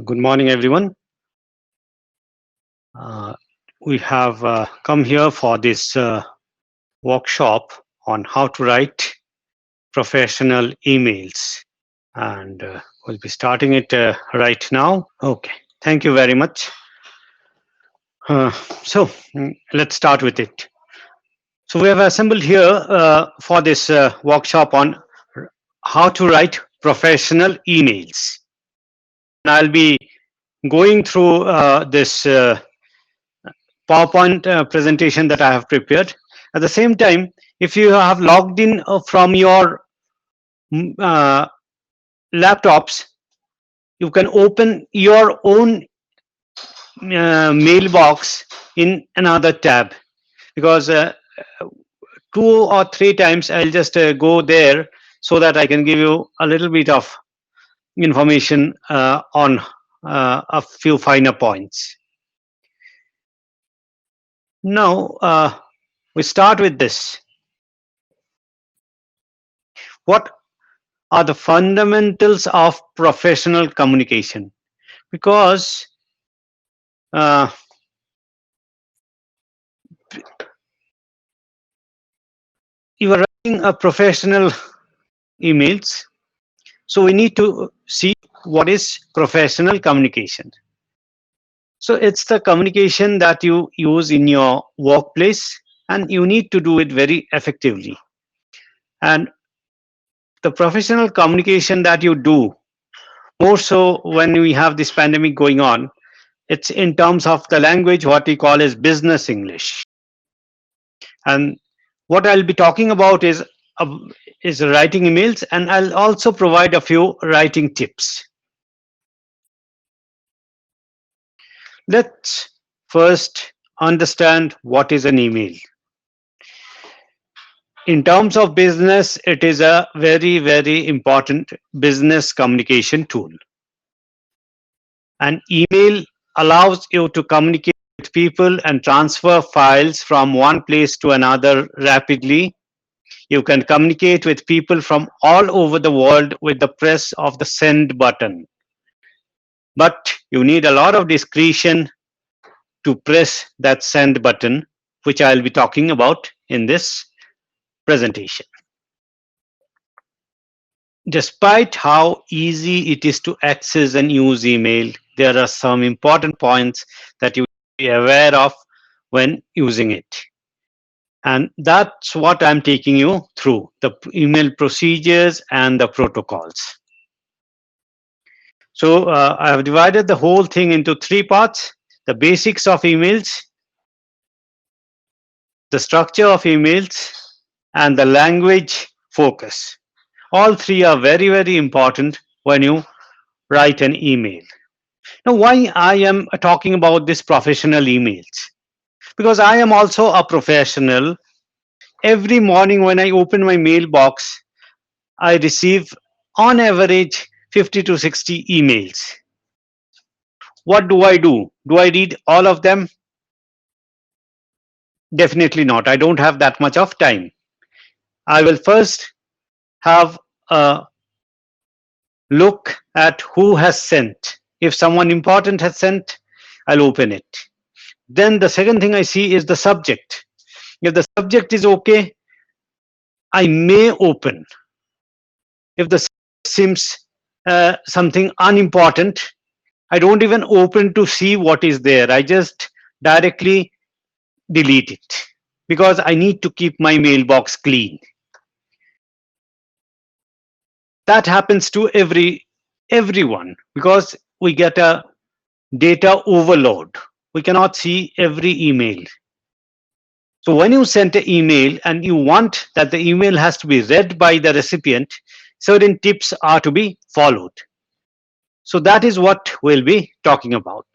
Good morning, everyone. Uh, we have come here for this workshop on how to write professional emails, and we'll be starting it right now. Okay, thank you very much. Let's start with it. So, we have assembled here for this workshop on how to write professional emails. And I'll be going through this PowerPoint presentation that I have prepared. At the same time, if you have logged in from your uh, laptops, you can open your own mailbox in another tab, because 2 or 3 times I'll just go there so that I can give you a little bit of information on a few finer points. Now, we start with this. What are the fundamentals of professional communication? Because uh, you are writing a professional emails, so we need to see what is professional communication. So it's the communication that you use in your workplace, and you need to do it very effectively. And the professional communication that you do, more so when we have this pandemic going on, it's in terms of the language what we call as business English. And what I'll be talking about is writing emails, and I'll also provide a few writing tips. Let's first understand what is an email. In terms of business, it is a very, very important business communication tool. An email allows you to communicate with people and transfer files from one place to another rapidly. You can communicate with people from all over the world with the press of the send button. But you need a lot of discretion to press that send button, which I'll be talking about in this presentation. Despite how easy it is to access and use email, there are some important points that you should be aware of when using it. And that's what I'm taking you through, the email procedures and the protocols. So I have divided the whole thing into 3 parts: the basics of emails, the structure of emails, and the language focus. All 3 are very, very important when you write an email. Now, why I am talking about this professional emails? Because I am also a professional. Every morning when I open my mailbox, I receive on average 50 to 60 emails. What do I do? Do I read all of them? Definitely not. I don't have that much of time. I will first have a look at who has sent. If someone important has sent, I'll open it. Then the second thing I see is the subject. If the subject is okay, I may open. If the subject seems something unimportant, I don't even open to see what is there. I just directly delete it, because I need to keep my mailbox clean. That happens to everyone, because we get a data overload. We cannot see every email. So when you send an email and you want that the email has to be read by the recipient, certain tips are to be followed. So that is what we'll be talking about.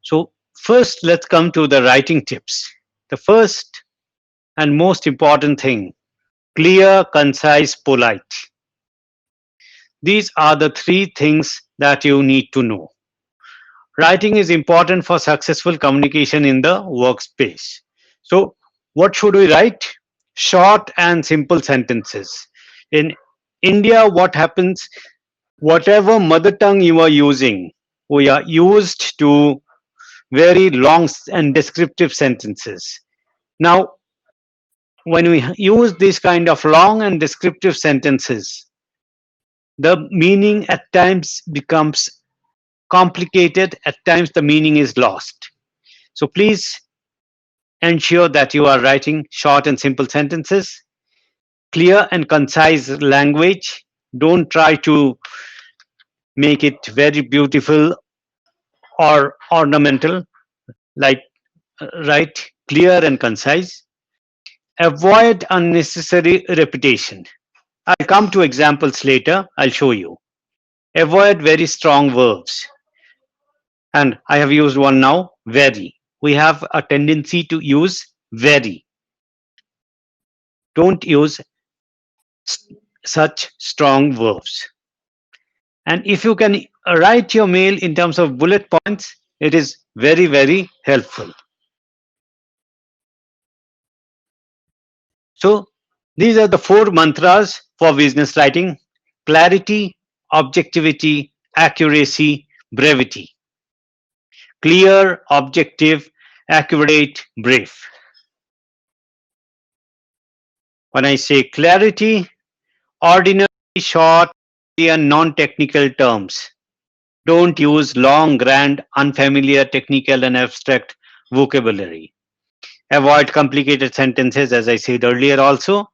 So first, let's come to the writing tips. The first and most important thing: clear, concise, polite. These are the 3 things that you need to know. Writing is important for successful communication in the workspace. So what should we write? Short and simple sentences. In India, what happens, whatever mother tongue you are using, we are used to very long and descriptive sentences. Now, when we use these kind of long and descriptive sentences, the meaning at times becomes complicated, at times the meaning is lost. So please ensure that you are writing short and simple sentences, clear and concise language. Don't try to make it very beautiful or ornamental, like write clear and concise. Avoid unnecessary repetition. I'll come to examples later, I'll show you. Avoid very strong verbs. And I have used one now, very. We have a tendency to use very. Don't use such strong verbs. And if you can write your mail in terms of bullet points, it is very, very helpful. So these are the 4 mantras for business writing: clarity, objectivity, accuracy, brevity. Clear, objective, accurate, brief. When I say clarity, ordinary, short, and non-technical terms. Don't use long, grand, unfamiliar, technical, and abstract vocabulary. Avoid complicated sentences, as I said earlier also.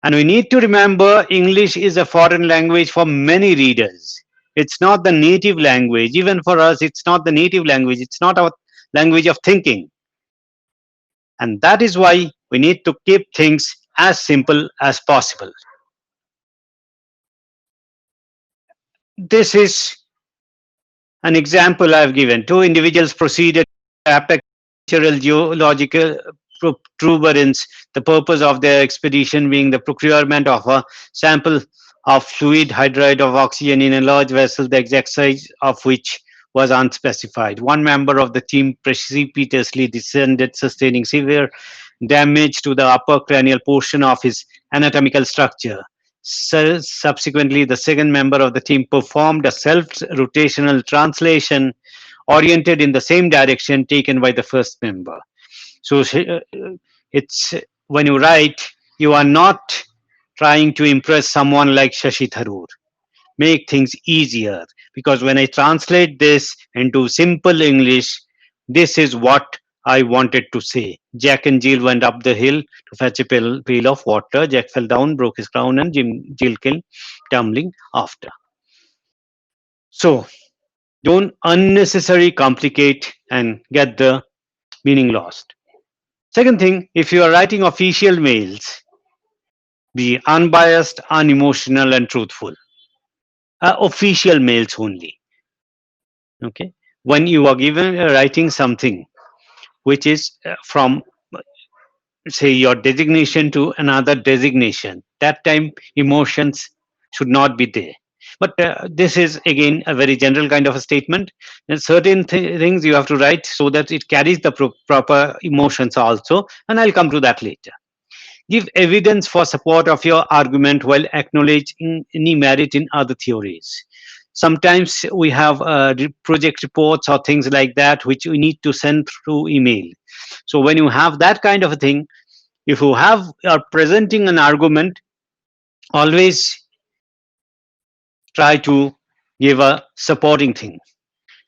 And we need to remember English is a foreign language for many readers. It's not the native language. Even for us, it's not the native language. It's not our language of thinking. And that is why we need to keep things as simple as possible. This is an example I've given. 2 individuals proceeded to apertural geological protuberance, the purpose of their expedition being the procurement of a sample of fluid hydride of oxygen in a large vessel, the exact size of which was unspecified. One member of the team precipitously descended, sustaining severe damage to the upper cranial portion of his anatomical structure. Subsequently, the second member of the team performed a self-rotational translation oriented in the same direction taken by the first member. So it's when you write, you are not trying to impress someone like Shashi Tharoor. Make things easier, because when I translate this into simple English, this is what I wanted to say. Jack and Jill went up the hill to fetch a pail of water. Jack fell down, broke his crown, and Jill came tumbling after. So don't unnecessarily complicate and get the meaning lost. Second thing, if you are writing official mails, be unbiased, unemotional, and truthful. Official mails only. Okay, when you are given writing something which is from, say, your designation to another designation, that time emotions should not be there. But this is again a very general kind of a statement. And certain things you have to write so that it carries the proper emotions also, and I'll come to that later. Give evidence for support of your argument while acknowledging any merit in other theories. Sometimes we have project reports or things like that which we need to send through email. So when you have that kind of a thing, if you are presenting an argument, always try to give a supporting thing.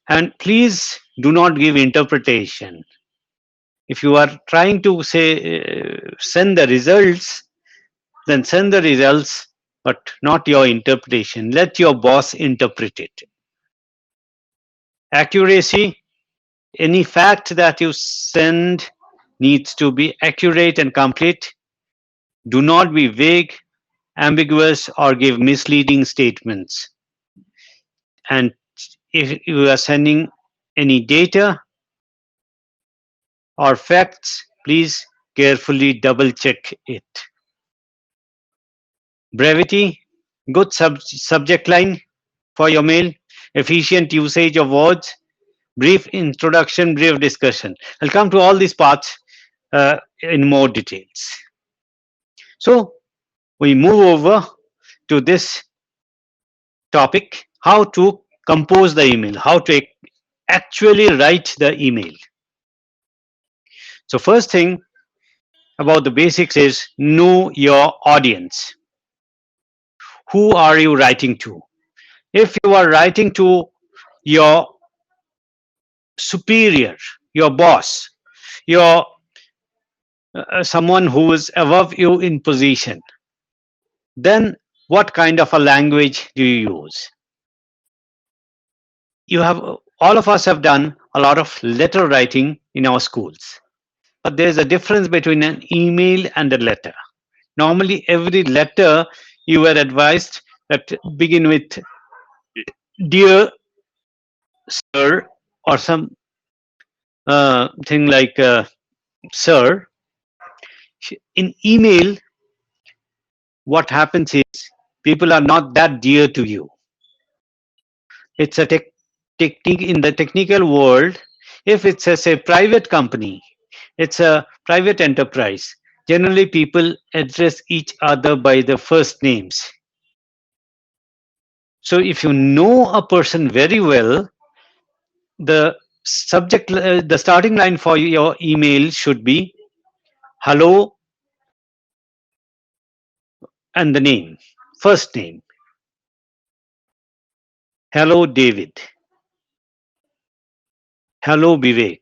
And please do not give interpretation. If you are trying to say send the results, then send the results, but not your interpretation. Let your boss interpret it. Accuracy, any fact that you send needs to be accurate and complete. Do not be vague, ambiguous, or give misleading statements. And if you are sending any data or facts, please carefully double check it. Brevity, good subject line for your mail, efficient usage of words, brief introduction, brief discussion. I'll come to all these parts in more details. So we move over to this topic, how to compose the email, how to actually write the email. So first thing about the basics is know your audience. Who are you writing to? If you are writing to your superior, your boss, your someone who is above you in position, then what kind of a language do you use? You have All of us have done a lot of letter writing in our schools, but there's a difference between an email and a letter. Normally, every letter you were advised that begin with dear sir or some thing like sir. In email, what happens is people are not that dear to you. It's a technique in the technical world. If it's a say private company, it's a private enterprise. Generally, people address each other by the first names. So if you know a person very well, the the starting line for your email should be hello and the name, first name. Hello, David. Hello, Vivek.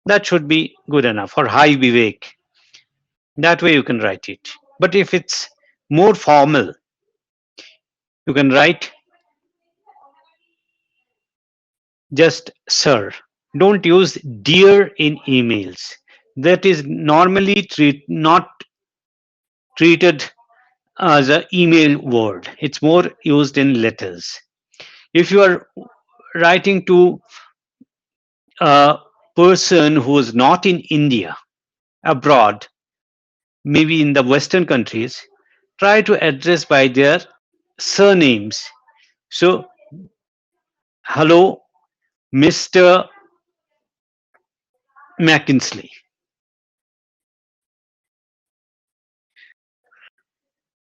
That should be good enough. Or hi, Vivek. That way you can write it. But if it's more formal, you can write just sir. Don't use dear in emails. That is normally not treated as an email word. It's more used in letters. If you are writing to a person who is not in India, abroad, maybe in the Western countries, try to address by their surnames. So, hello, Mr. McKinsley.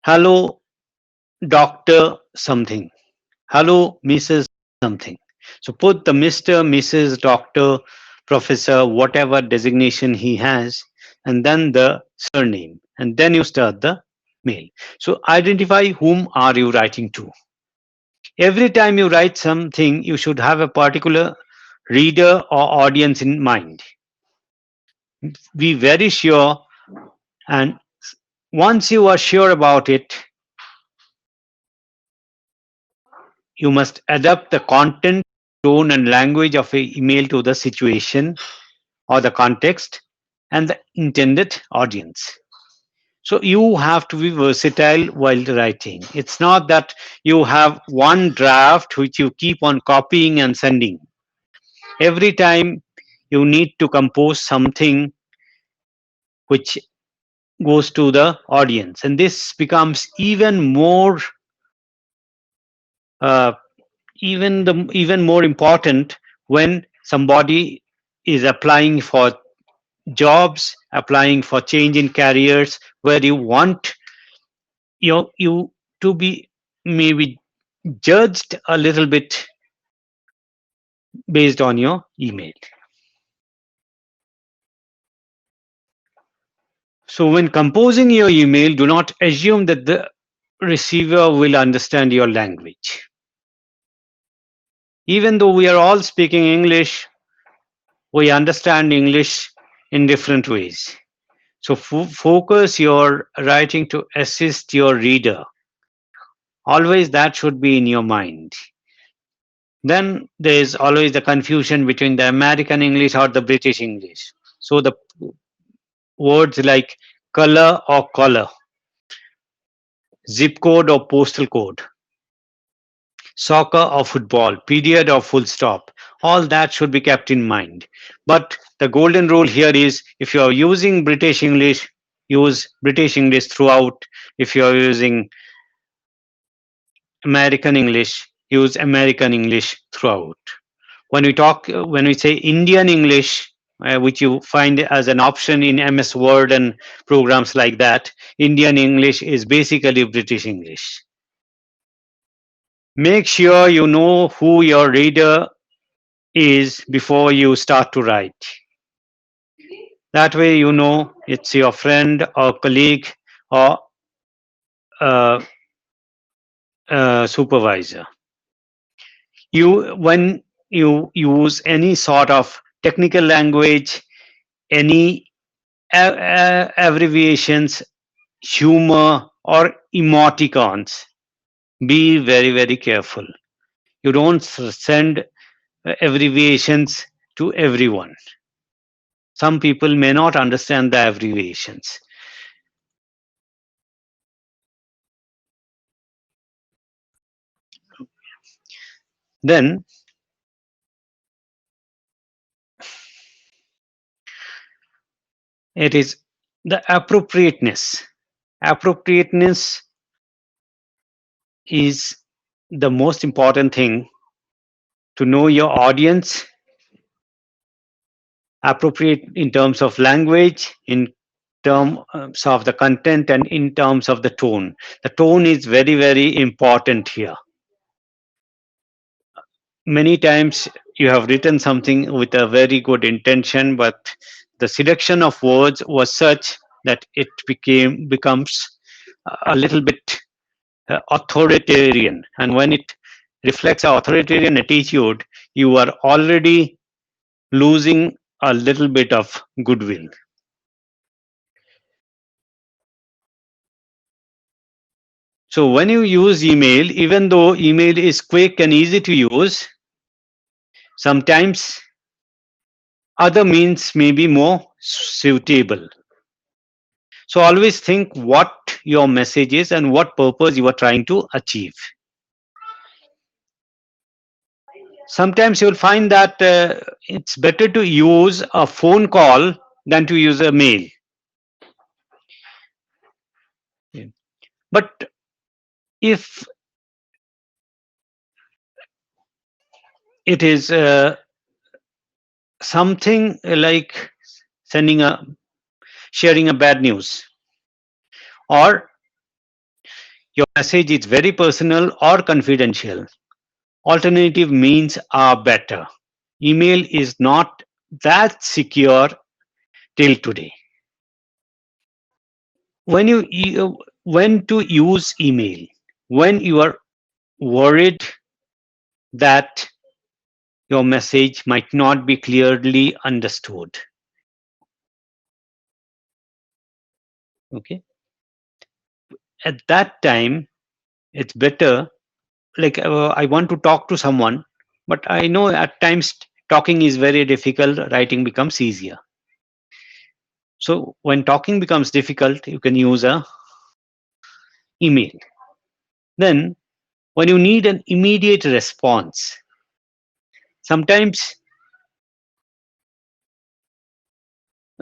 Hello, Dr. something. Hello, Mrs. something. So put the Mr., Mrs., Doctor, Professor, whatever designation he has, and then the surname, and then you start the mail. So identify whom are you writing to. Every time you write something, you should have a particular reader or audience in mind. Be very sure, and once you are sure about it, you must adapt the content, tone, and language of a email to the situation or the context and the intended audience. So you have to be versatile while writing. It's not that you have one draft which you keep on copying and sending. Every time you need to compose something which goes to the audience, and this becomes uh, even more important when somebody is applying for jobs, applying for change in careers, where you want you to be maybe judged a little bit based on your email. So when composing your email, do not assume that the receiver will understand your language. Even though we are all speaking English, we understand English in different ways. So focus your writing to assist your reader. Always that should be in your mind. Then there is always the confusion between the American English or the British English. So the words like color or color, zip code or postal code, soccer or football, period or full stop, all that should be kept in mind. But the golden rule here is if you are using British English, use British English throughout. If you are using American English, use American English throughout. When we say Indian English, which you find as an option in MS Word and programs like that, Indian English is basically British English. Make sure you know who your reader is before you start to write. That way you know it's your friend or colleague or uh, supervisor. When you use any sort of technical language, any abbreviations, humor, or emoticons, be very, very careful. You don't send abbreviations to everyone. Some people may not understand the abbreviations. Then it is the appropriateness. Appropriateness is the most important thing, to know your audience, appropriate in terms of language, in terms of the content, and in terms of the tone. The tone is very, very important here. Many times you have written something with a very good intention, but the selection of words was such that it becomes a little bit authoritarian, and when it reflects an authoritarian attitude, you are already losing a little bit of goodwill. So when you use email, even though email is quick and easy to use, sometimes other means may be more suitable. So always think what your message is and what purpose you are trying to achieve. Sometimes you'll find that it's better to use a phone call than to use a mail. But if it is something like sharing a bad news, or your message is very personal or confidential, alternative means are better. Email is not that secure till today. When to use email? When you are worried that your message might not be clearly understood. Okay. At that time, it's better, like I want to talk to someone, but I know at times talking is very difficult, writing becomes easier. So when talking becomes difficult, you can use a email. Then when you need an immediate response, sometimes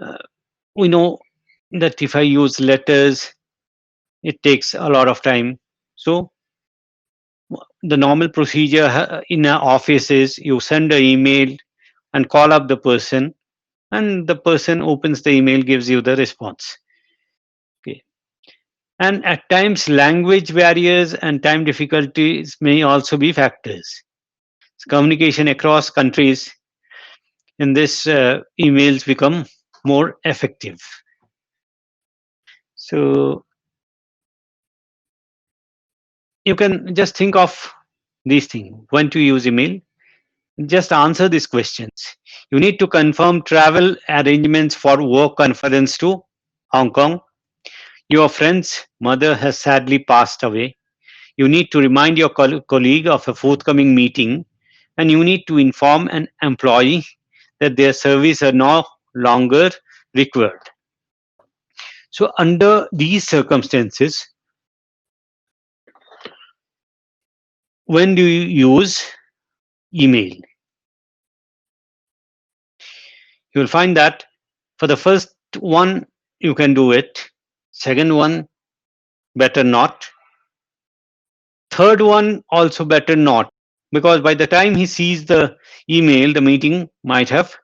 uh, we know that if I use letters, it takes a lot of time. So the normal procedure in an office is you send an email and call up the person, and the person opens the email, gives you the response. Okay. And at times language barriers and time difficulties may also be factors. Communication across countries in this emails become more effective. So you can just think of these things. When to use email, just answer these questions. You need to confirm travel arrangements for work conference to Hong Kong. Your friend's mother has sadly passed away. You need to remind your colleague of a forthcoming meeting, and you need to inform an employee that their services are no longer required. So, under these circumstances, when do you use email? You will find that for the first one, you can do it. Second one, better not. Third one, also better not. Because by the time he sees the email, the meeting might have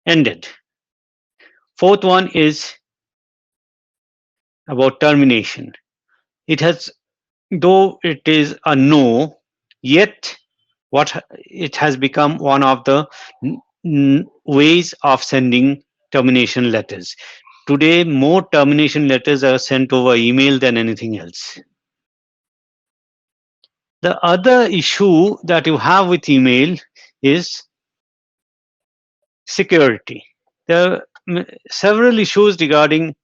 ended. Fourth one is about termination. It has though it is a no, yet it has become one of the ways of sending termination letters. Today, more termination letters are sent over email than anything else. The other issue that you have with email is security. There are several issues regarding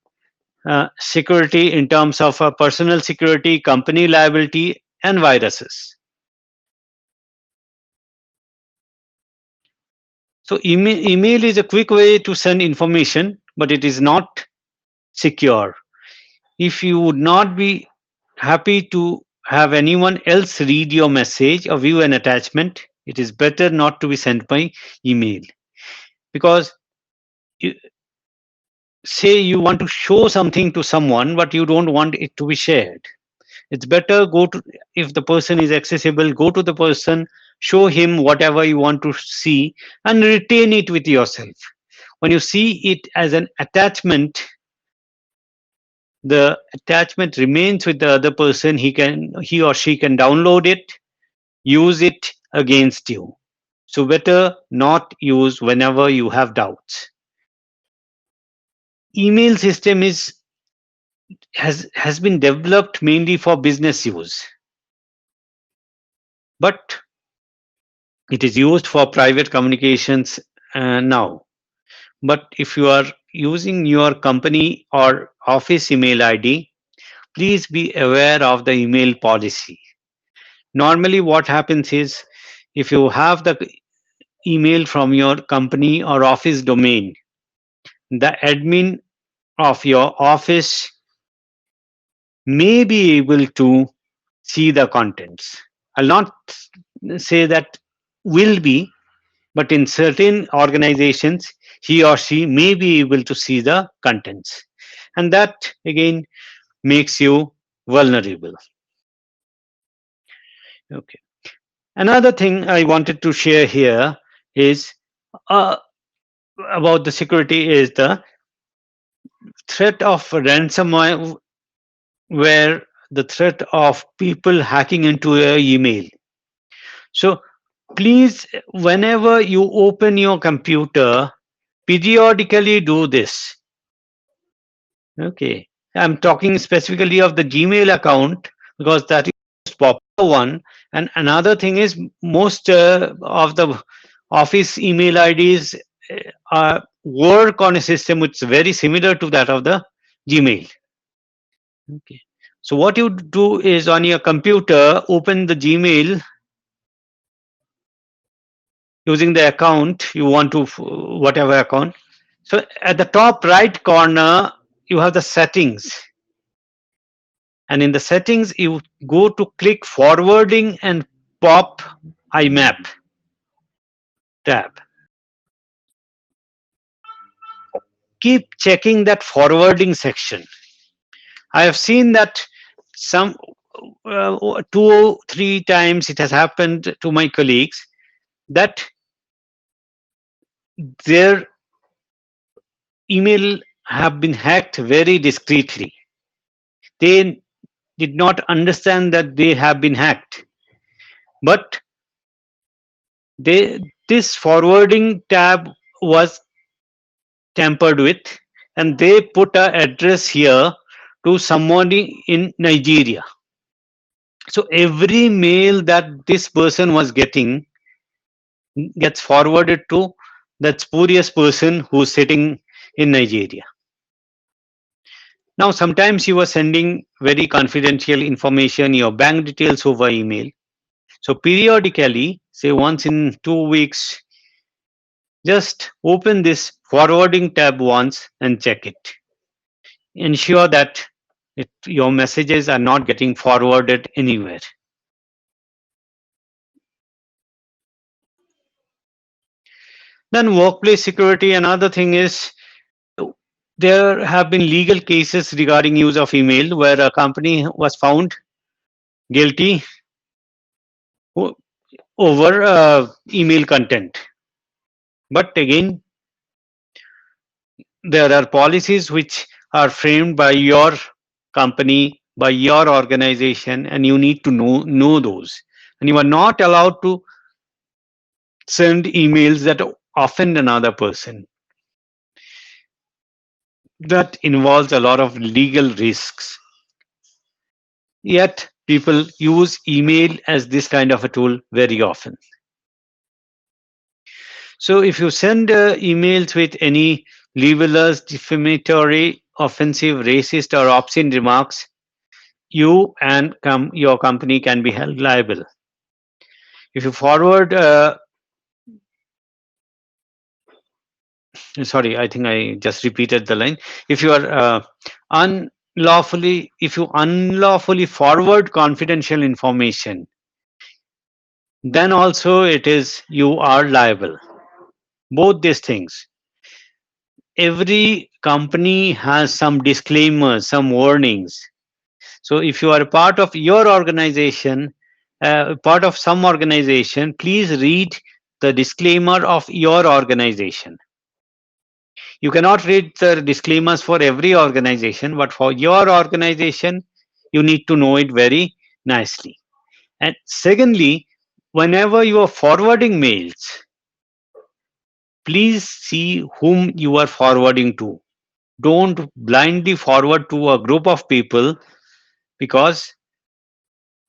security in terms of personal security, company liability, and viruses. So, email is a quick way to send information, but it is not secure. If you would not be happy to have anyone else read your message or view an attachment, it is better not to be sent by email. Because you, say you want to show something to someone, but you don't want it to be shared. It's better go to, if the person is accessible, go to the person, show him whatever you want to see, and retain it with yourself. When you see it as an attachment, the attachment remains with the other person. He or she can download it, use it against you. So better not use whenever you have doubts. Email system has been developed mainly for business use, but it is used for private communications now. But if you are using your company or office email ID, please be aware of the email policy. Normally, what happens is, if you have the email from your company or office domain, the admin of your office may be able to see the contents. I'll not say that will be, but in certain organizations, he or she may be able to see the contents. And that again makes you vulnerable. Okay. Another thing I wanted to share here is uh, about the security is the threat of ransomware, where the threat of people hacking into your email. So please, whenever you open your computer, periodically do this. Okay. I'm talking specifically of the Gmail account because that is the most popular one. And another thing is, most of the office email IDs work on a system which is very similar to that of the Gmail. Okay. So what you do is, on your computer, open the Gmail using the account you want to, whatever account. So at the top right corner, you have the settings. And in the settings, you go to click forwarding and pop IMAP tab. Keep checking that forwarding section. I have seen that some 2 or 3 times it has happened to my colleagues that their email have been hacked very discreetly. They did not understand that they have been hacked, but this forwarding tab was tampered with, and they put a address here to somebody in Nigeria. So every mail that this person was getting gets forwarded to that spurious person who's sitting in Nigeria. Now, sometimes you are sending very confidential information, your bank details, over email. So periodically, say once in 2 weeks, just open this forwarding tab once and check it. Ensure that your messages are not getting forwarded anywhere. Then workplace security, another thing is, there have been legal cases regarding use of email where a company was found guilty over email content. But again, there are policies which are framed by your company by your organization, and you need to know those. And you are not allowed to send emails that offend another person. That involves a lot of legal risks. Yet people use email as this kind of a tool very often. So if you send emails with any libelous, defamatory, offensive, racist, or obscene remarks, you and your company can be held liable. If you forward, sorry, I think I just repeated the line. If you are if you unlawfully forward confidential information, then also it is you are liable. Both these things. Every company has some disclaimers, some warnings. So if you are a part of your organization, part of some organization, please read the disclaimer of your organization. You cannot read the disclaimers for every organization, but for your organization, you need to know it very nicely. And secondly, whenever you are forwarding mails, please see whom you are forwarding to. Don't blindly forward to a group of people, because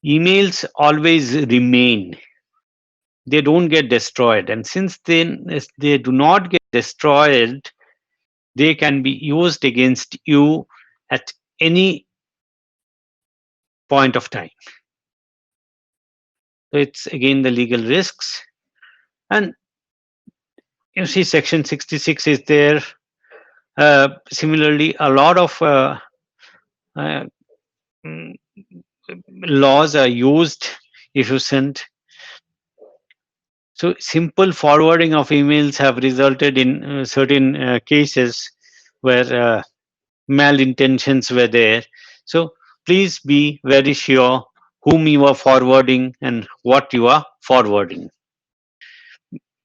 emails always remain. They don't get destroyed. And since they do not get destroyed, they can be used against you at any point of time. So it's again the legal risks. And you see, Section 66 is there. Similarly, a lot of uh, mm, laws are used if you send. So simple forwarding of emails have resulted in certain cases where malintentions were there. So please be very sure whom you are forwarding and what you are forwarding.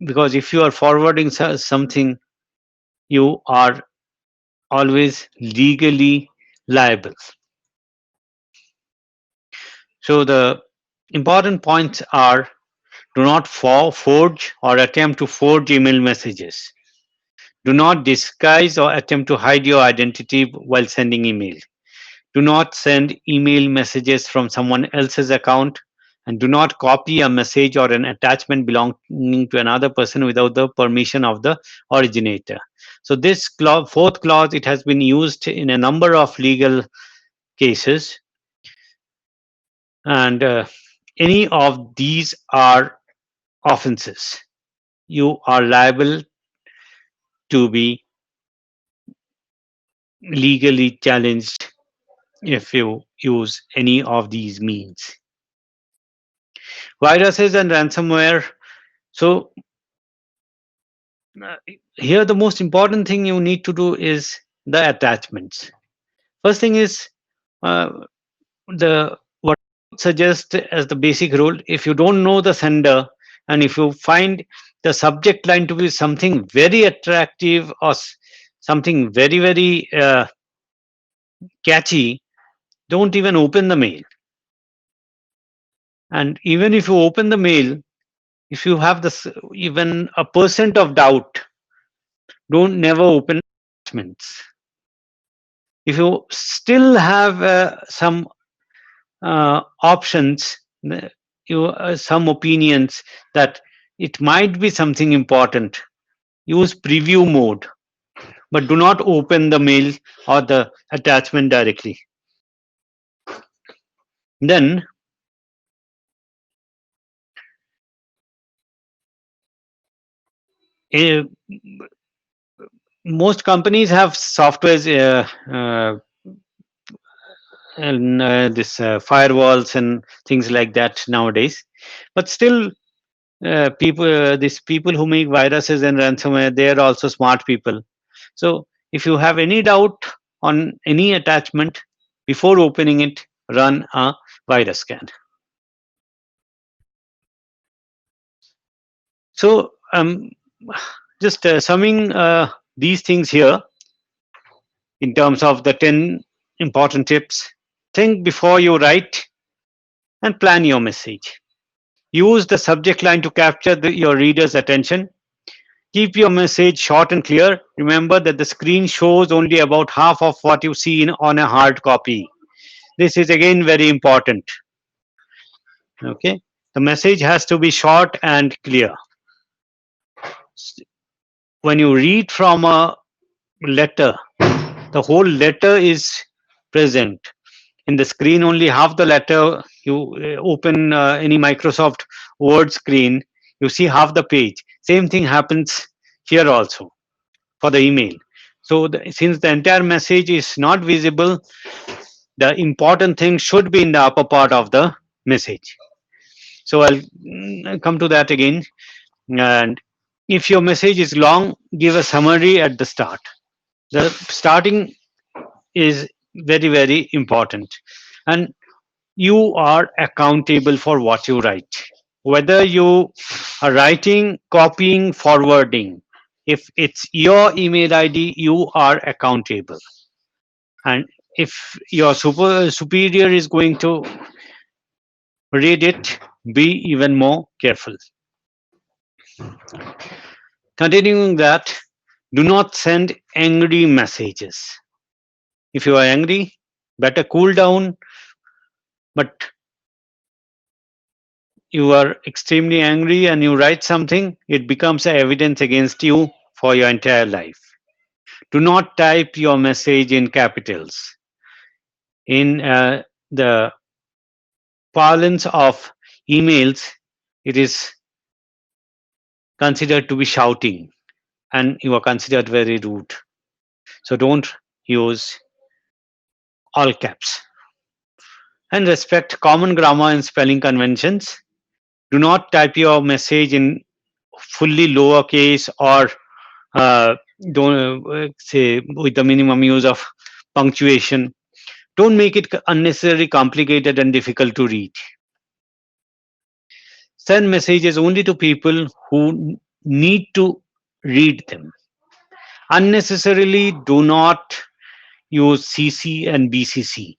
Because if you are forwarding something, you are always legally liable. So the important points are: do not forge or attempt to forge email messages. Do not disguise or attempt to hide your identity while sending email. Do not send email messages from someone else's account, and do not copy a message or an attachment belonging to another person without the permission of the originator. So this fourth clause, it has been used in a number of legal cases, and any of these are offenses. You are liable to be legally challenged if you use any of these means. Viruses and ransomware. So uh, here the most important thing you need to do is the attachments. First thing is, uh, the what I suggest as the basic rule: if you don't know the sender, and if you find the subject line to be something very attractive or something very catchy, don't even open the mail. And even if you open the mail, if you have this even a percent of doubt, don't never open attachments. If you still have some options, some opinions that it might be something important, use preview mode, but do not open the mail or the attachment directly. Then uh, most companies have softwares and this firewalls and things like that nowadays, but still these people who make viruses and ransomware, they are also smart people. So if you have any doubt on any attachment, before opening it, run a virus scan. So just summing these things here in terms of the 10 important tips. think before you write and plan your message. Use the subject line to capture your reader's attention. Keep your message short and clear. Remember that the screen shows only about half of what you see on a hard copy. This is again very important. Okay, the message has to be short and clear. When you read from a letter, the whole letter is present. In the screen, only half the letter. You open any Microsoft Word screen, you see half the page. Same thing happens here also for the email. So since the entire message is not visible, the important thing should be in the upper part of the message. So I'll come to that again. And if your message is long, give a summary at the start. The starting is very, very important. And you are accountable for what you write. Whether you are writing, copying, forwarding, if it's your email ID, you are accountable. And if your superior is going to read it, be even more careful. Continuing that, do not send angry messages. If you are angry, better cool down. But you are extremely angry and you write something, it becomes evidence against you for your entire life. Do not type your message in capitals. In the parlance of emails, it is considered to be shouting and you are considered very rude. So don't use all caps. And respect common grammar and spelling conventions. Do not type your message in fully lowercase or don't say with the minimum use of punctuation. Don't make it unnecessarily complicated and difficult to read. Send messages only to people who need to read them. Unnecessarily do not use CC and BCC.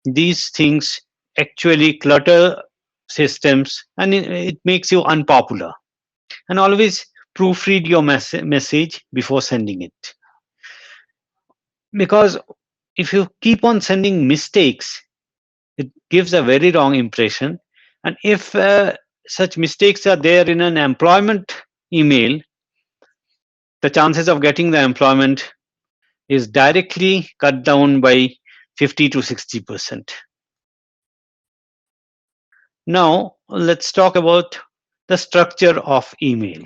These things actually clutter systems and it makes you unpopular. And always proofread your message before sending it. Because if you keep on sending mistakes, it gives a very wrong impression. And if such mistakes are there in an employment email, the chances of getting the employment is directly cut down by 50 to 60%. Now, let's talk about the structure of email.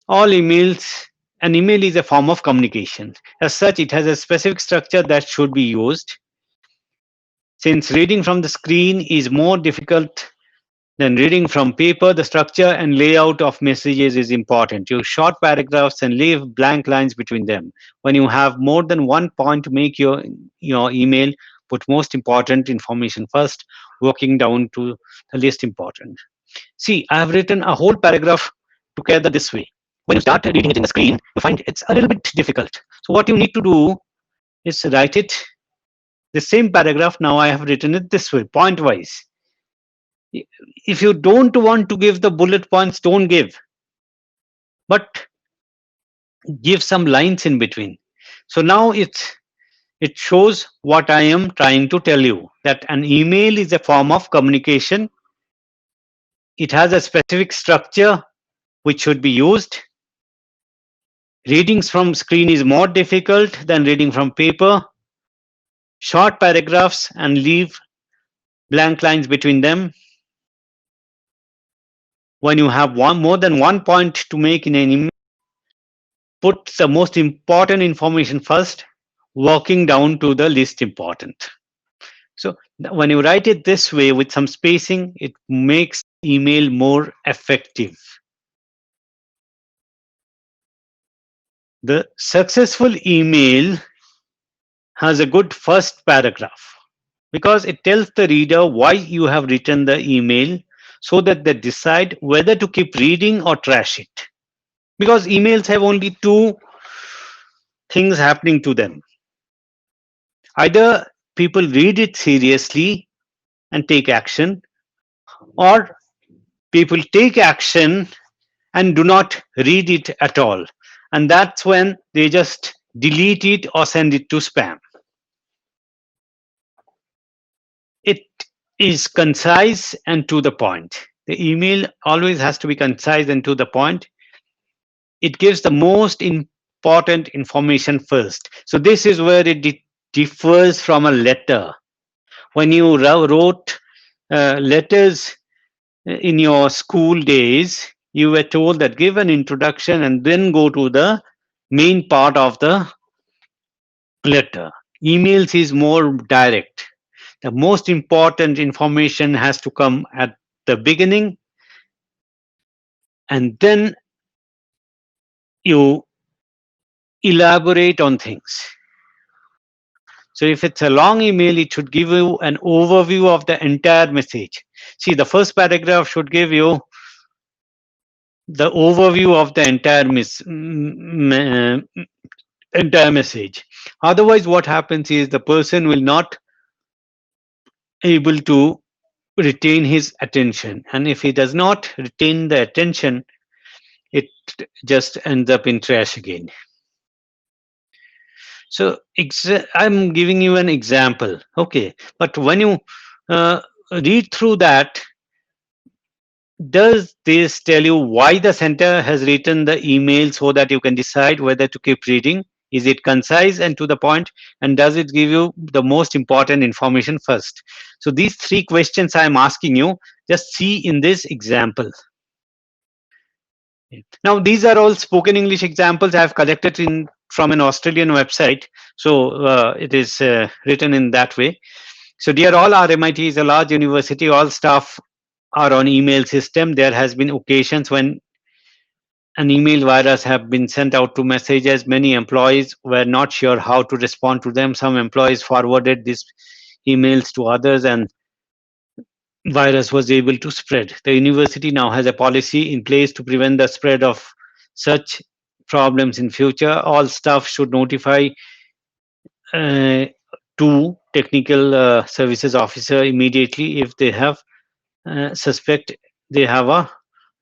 All emails, an email is a form of communication. As such, it has a specific structure that should be used. Since reading from the screen is more difficult than reading from paper, the structure and layout of messages is important. Use short paragraphs and leave blank lines between them. When you have more than one point to make your email, put most important information first, working down to the least important. See, I have written a whole paragraph together this way. When you start reading it in the screen, you find it's a little bit difficult. So what you need to do is write it, the same paragraph. Now I have written it this way, point wise. If you don't want to give the bullet points, don't give. But give some lines in between. So now it shows what I am trying to tell you, that an email is a form of communication. It has a specific structure which should be used. Readings from screen is more difficult than reading from paper. Short paragraphs and leave blank lines between them. When you have more than one point to make in an email, put the most important information first, working down to the least important. So when you write it this way with some spacing, it makes email more effective. The successful email has a good first paragraph because it tells the reader why you have written the email so that they decide whether to keep reading or trash it. Because emails have only two things happening to them. Either people read it seriously and take action, or people take action and do not read it at all. And that's when they just delete it or send it to spam. It is concise and to the point. The email always has to be concise and to the point. It gives the most important information first. So this is where it differs from a letter. When you wrote letters in your school days, you were told that give an introduction and then go to the main part of the letter. Emails is more direct. The most important information has to come at the beginning, and then you elaborate on things. So if it's a long email, it should give you an overview of the entire message. See, the first paragraph should give you the overview of the entire message. Otherwise, what happens is the person will not able to retain his attention, and if he does not retain the attention, it just ends up in trash again. So I'm giving you an example, okay, but when you read through that, does this tell you why the center has written the email so that you can decide whether to keep reading? Is it concise and to the point? And does it give you the most important information first? So these three questions I'm asking you, just see in this example. Now, these are all spoken English examples I've collected in from an Australian website. So it is written in that way. So dear all, RMIT is a large university. All staff are on email system. There has been occasions when an email virus have been sent out to messages. Many employees were not sure how to respond to them. Some employees forwarded these emails to others, and virus was able to spread. The university now has a policy in place to prevent the spread of such problems in future. All staff should notify uh, to technical services officer immediately if they have suspect they have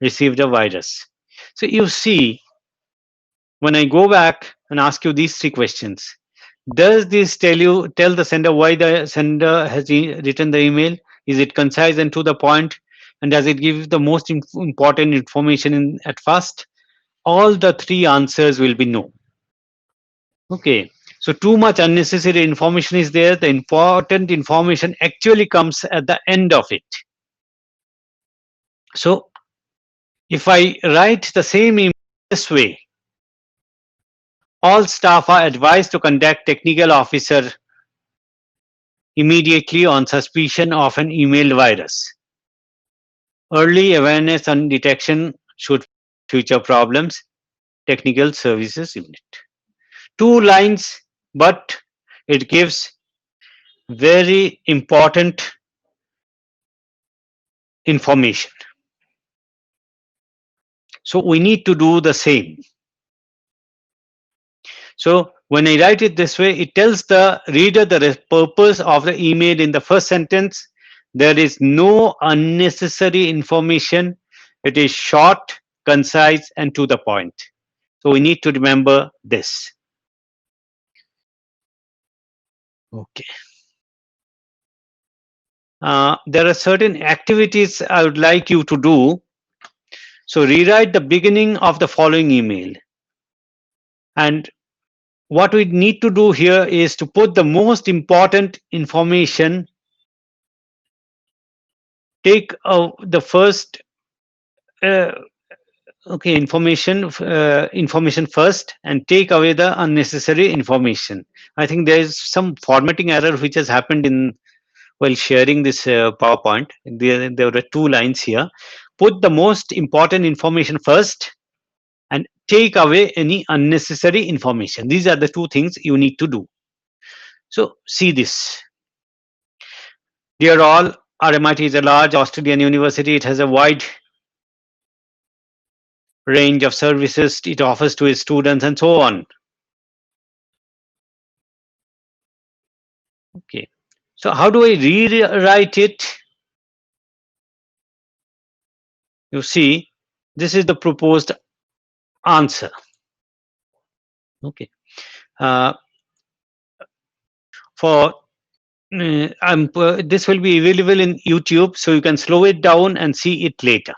received a virus. So you see, when I go back and ask you these three questions, does this tell the sender why the sender has written the email? Is it concise and to the point? And does it give the most important information at first? All the three answers will be no. Okay. So too much unnecessary information is there. The important information actually comes at the end of it. So if I write the same email this way, all staff are advised to contact technical officer immediately on suspicion of an email virus. Early awareness and detection should future problems. Technical services unit. 2 lines, but it gives very important information. So we need to do the same. So when I write it this way, it tells the reader the purpose of the email in the first sentence. There is no unnecessary information. It is short, concise, and to the point. So we need to remember this. Okay. There are certain activities I would like you to do. So rewrite the beginning of the following email. And what we need to do here is to put the most important information. Take the first information first, and take away the unnecessary information. I think there is some formatting error which has happened in while sharing this PowerPoint. There were 2 lines here. Put the most important information first and take away any unnecessary information. These are the 2 things you need to do. So see this. Dear all, RMIT is a large Australian university. It has a wide range of services it offers to its students and so on. Okay. So how do I rewrite it? You see, this is the proposed answer. Okay. Uh, for this will be available in YouTube, so you can slow it down and see it later.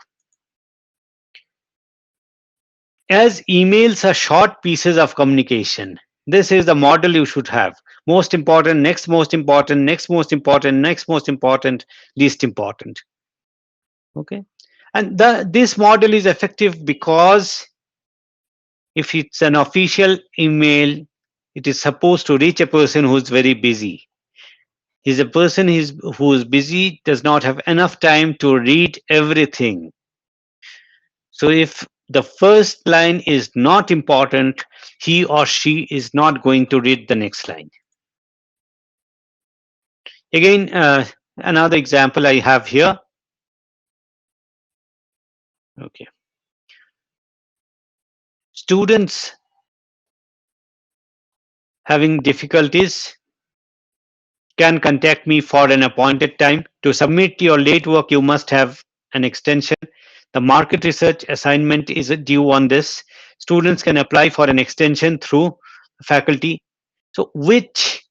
As emails are short pieces of communication, this is the model you should have. Most important, next most important, next most important, next most important, least important. Okay. And this model is effective because if it's an official email, it is supposed to reach a person who's very busy. Is a person who is busy, does not have enough time to read everything. So if the first line is not important, he or she is not going to read the next line. Again, another example I have here. Okay. Students having difficulties can contact me for an appointed time. To submit your late work, you must have an extension. The market research assignment is due on this. Students can apply for an extension through faculty. So which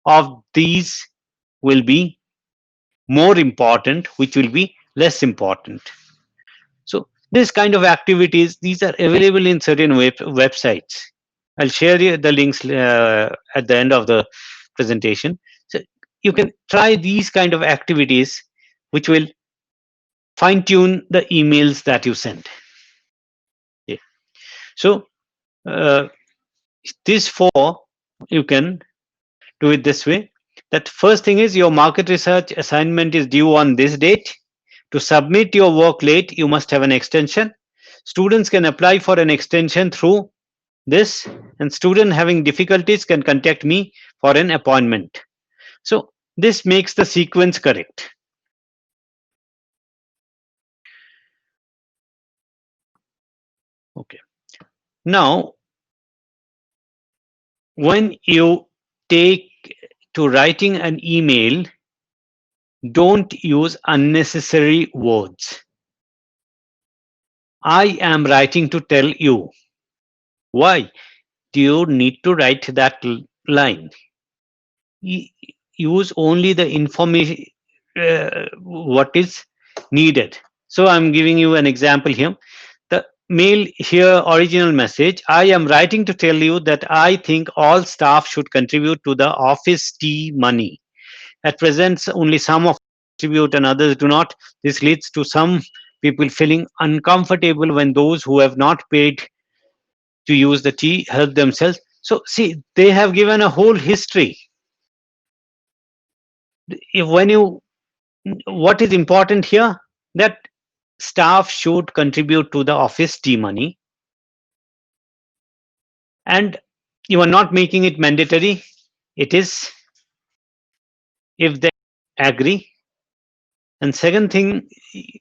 of these will be more important, which will be less important? So this kind of activities, these are available in certain websites. I'll share you the links at the end of the presentation. So you can try these kind of activities, which will fine tune the emails that you send. Yeah. So uh, these four, you can do it this way. That first thing is your market research assignment is due on this date. To submit your work late, you must have an extension. Students can apply for an extension through this, and student having difficulties can contact me for an appointment. So this makes the sequence correct. Okay. Now, when you take to writing an email, don't use unnecessary words. I am writing to tell you. Why do you need to write that line? Use only the information what is needed. So I'm giving you an example here. The mail here, original message: I am writing to tell you that I think all staff should contribute to the office tea money. At present, only some of contribute and others do not. This leads to some people feeling uncomfortable when those who have not paid to use the tea help themselves. So see, they have given a whole history. If when you What is important here, that staff should contribute to the office tea money, and you are not making it mandatory. It is if they agree. And second thing,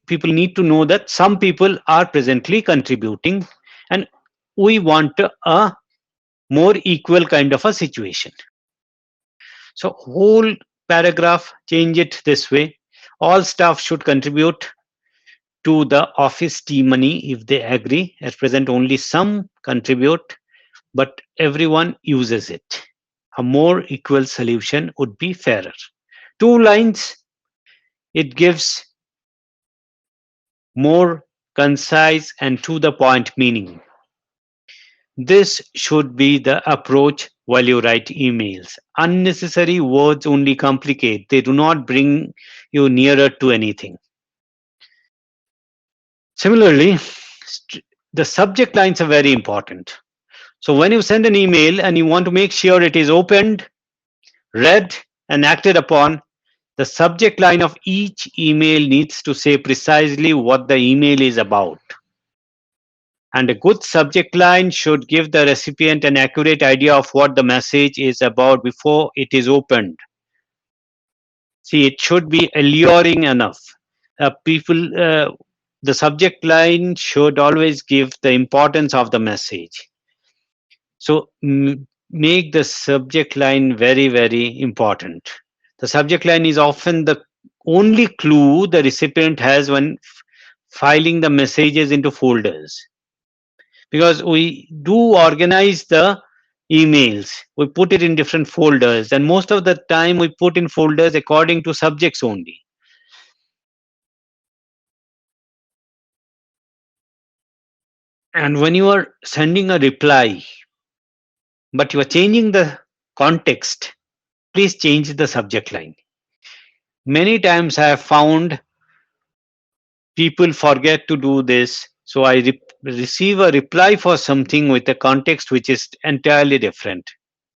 people need to know that some people are presently contributing, and we want a more equal kind of a situation. So whole paragraph, change it this way: all staff should contribute to the office tea money if they agree. At present, only some contribute, but everyone uses it. A more equal solution would be fairer. Two lines, it gives more concise and to the point meaning. This should be the approach while you write emails. Unnecessary words only complicate, they do not bring you nearer to anything. Similarly, the subject lines are very important. So when you send an email and you want to make sure it is opened, read, and acted upon, the subject line of each email needs to say precisely what the email is about. And a good subject line should give the recipient an accurate idea of what the message is about before it is opened. See, it should be alluring enough. The subject line should always give the importance of the message. So make the subject line very, very important. The subject line is often the only clue the recipient has when filing the messages into folders, because we do organize the emails. We put it in different folders, and most of the time we put in folders according to subjects only. And when you are sending a reply, but you are changing the context, please change the subject line. Many times I have found people forget to do this. So I receive a reply for something with a context which is entirely different.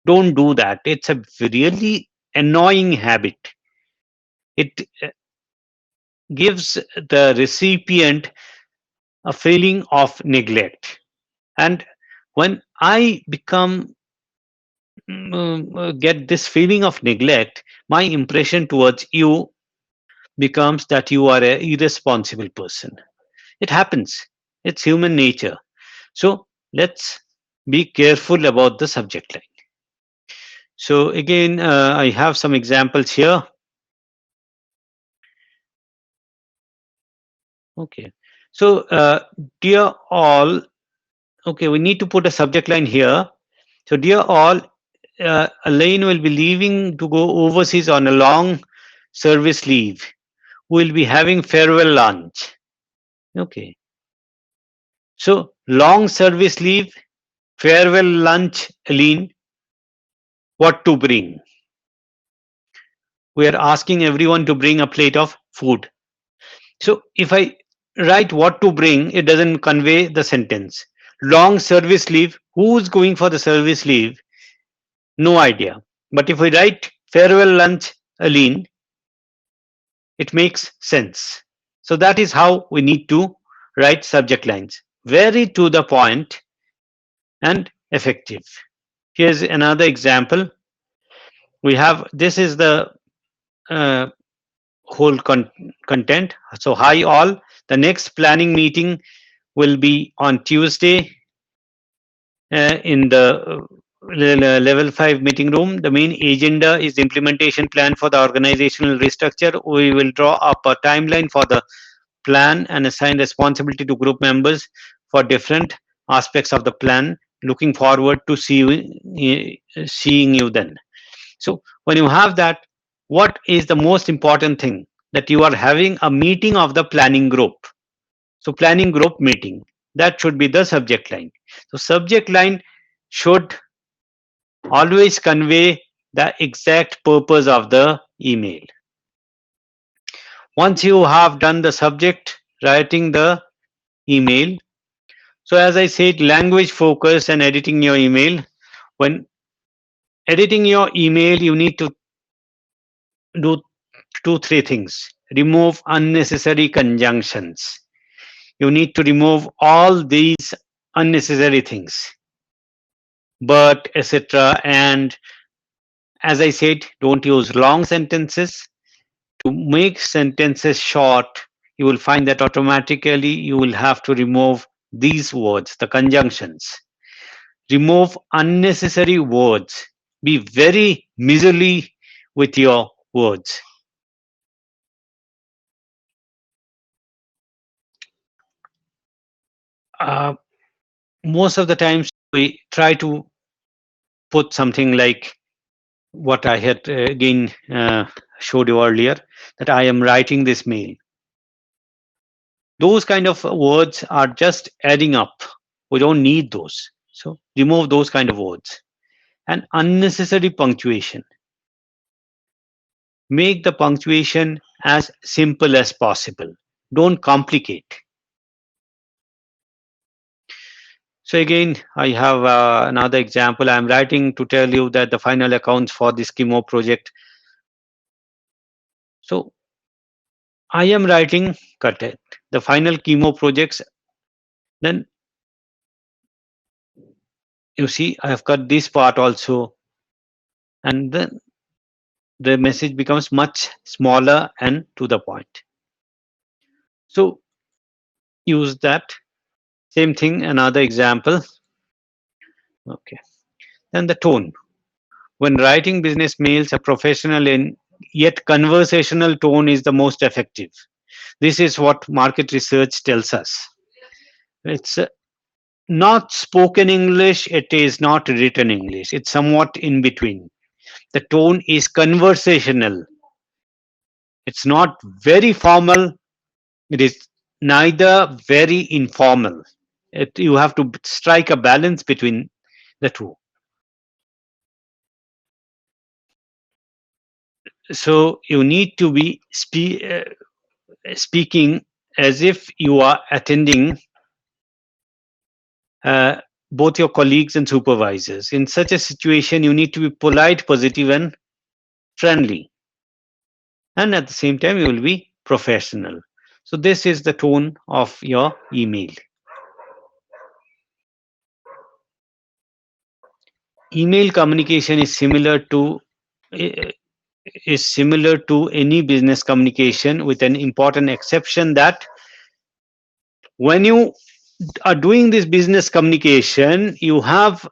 Don't do that. It's a really annoying habit. It gives the recipient a feeling of neglect. And when I become get this feeling of neglect, my impression towards you becomes that you are a irresponsible person. It happens. It's human nature. So let's be careful about the subject line. So again, I have some examples here. Okay. So dear all, okay, we need to put a subject line here. So dear all, Elaine will be leaving to go overseas on a long service leave. We'll be having farewell lunch. Okay. So long service leave, farewell lunch, Elaine, what to bring? We are asking everyone to bring a plate of food. So if I write what to bring, it doesn't convey the sentence. Long service leave, who's going for the service leave? No idea. But if we write farewell lunch, Aline, it makes sense. So that is how we need to write subject lines. Very to the point and effective. Here's another example. We have, this is the uh, whole content. So hi all, the next planning meeting will be on Tuesday in the level 5 meeting room. The main agenda is implementation plan for the organizational restructure. We will draw up a timeline for the plan and assign responsibility to group members for different aspects of the plan. Looking forward to seeing you then. So when you have that, what is the most important thing? That you are having a meeting of the planning group. So planning group meeting, that should be the subject line. So subject line should always convey the exact purpose of the email. Once you have done the subject, writing the email. So as I said, language focus and editing your email. When editing your email, you need to do three things. Remove unnecessary conjunctions. You need to remove all these unnecessary things, but, etc. And as I said, don't use long sentences. To make sentences short, you will find that automatically you will have to remove these words, the conjunctions. Remove unnecessary words. Be very miserly with your words. Uh, Most of the times we try to put something like what I had again showed you earlier, that I am writing this mail. Those kind of words are just adding up. We don't need those. So remove those kind of words. And unnecessary punctuation. Make the punctuation as simple as possible. Don't complicate. So again, I have another example. I'm writing to tell you that the final accounts for this chemo project. So I am writing, cut it, the final chemo projects. Then you see, I have cut this part also, and then the message becomes much smaller and to the point. So use that. Same thing, another example. Okay. Then the tone. When writing business mails, a professional yet conversational tone is the most effective. This is what market research tells us. It's not spoken English, it is not written English. It's somewhat in between. The tone is conversational. It's not very formal, it is neither very informal. You have to strike a balance between the two. So you need to be speaking as if you are attending uh, both your colleagues and supervisors. In such a situation, you need to be polite, positive, and friendly. And at the same time, you will be professional. So this is the tone of your email. Email communication eh, is similar to any business communication, with an important exception that when you are doing this business communication, you have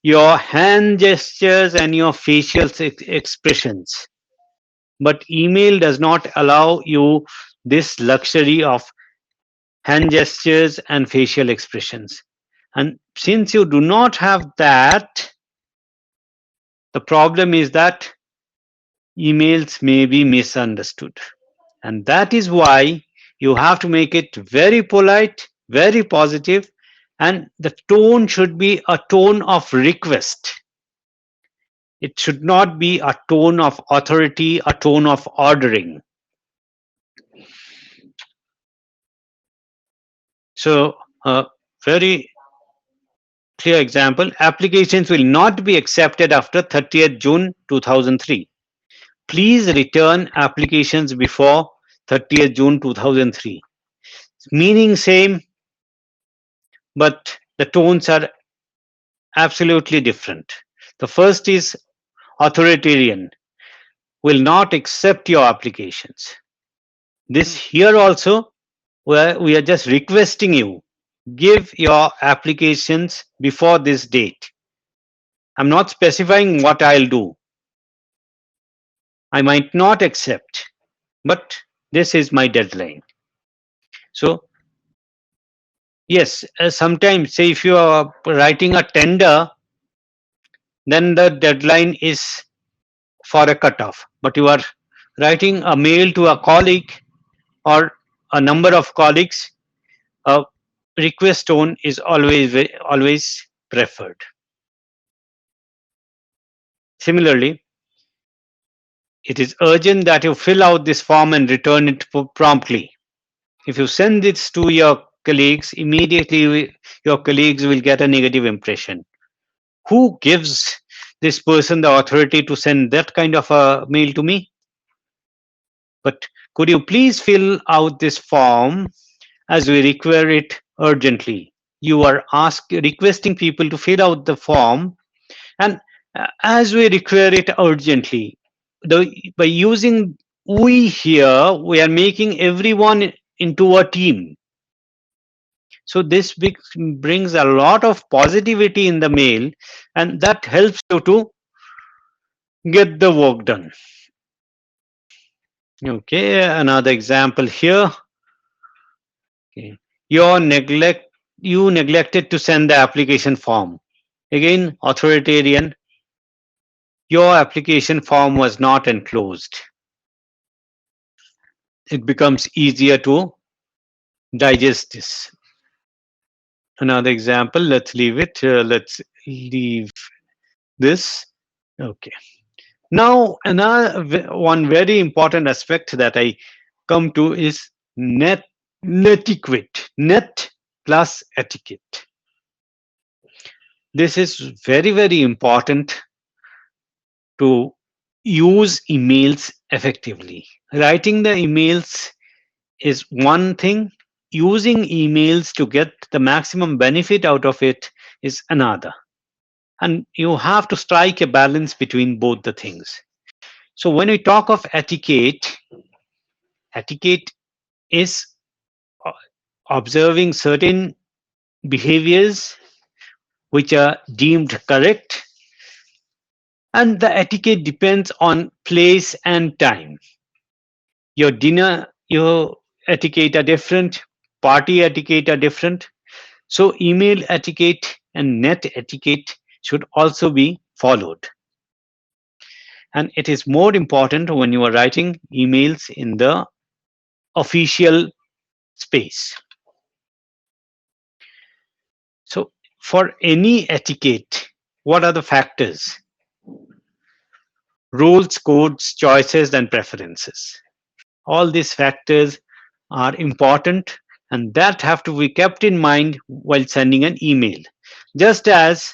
your hand gestures and your facial expressions. But email does not allow you this luxury of hand gestures and facial expressions. And since you do not have that, the problem is that emails may be misunderstood. And that is why you have to make it very polite, very positive, and the tone should be a tone of request. It should not be a tone of authority, a tone of ordering. So, a very clear example: applications will not be accepted after 30th June 2003. Please return applications before 30th June 2003. Meaning same, but the tones are absolutely different. The first is authoritarian, will not accept your applications. This here also, where we are just requesting you, give your applications before this date. I'm not specifying what I'll do. I might not accept, but this is my deadline. So yes, sometimes say if you are writing a tender, then the deadline is for a cutoff. But you are writing a mail to a colleague or a number of colleagues, a request tone is always preferred. Similarly, it is urgent that you fill out this form and return it promptly. If you send this to your colleagues, immediately your colleagues will get a negative impression. Who gives this person the authority to send that kind of a mail to me? But could you please fill out this form as we require it urgently? You are requesting people to fill out the form, and as we require it urgently. By using we here, we are making everyone into a team. So this brings a lot of positivity in the mail, and that helps you to get the work done. Okay, another example here. Okay. You neglected to send the application form. Again, authoritarian. Your application form was not enclosed. It becomes easier to digest this. Another example, let's leave it. Let's leave this. Okay. Now, another one very important aspect that I come to is netiquette. Net plus etiquette. This is very, very important to use emails effectively. Writing the emails is one thing, using emails to get the maximum benefit out of it is another. And you have to strike a balance between both the things. So when we talk of etiquette, etiquette is observing certain behaviors which are deemed correct And the etiquette depends on place and time. Your dinner, your etiquette are different, party etiquette are different. So email etiquette and net etiquette should also be followed. And it is more important when you are writing emails in the official space. So for any etiquette, what are the factors? Rules, codes, choices, and preferences. All these factors are important and that have to be kept in mind while sending an email. Just as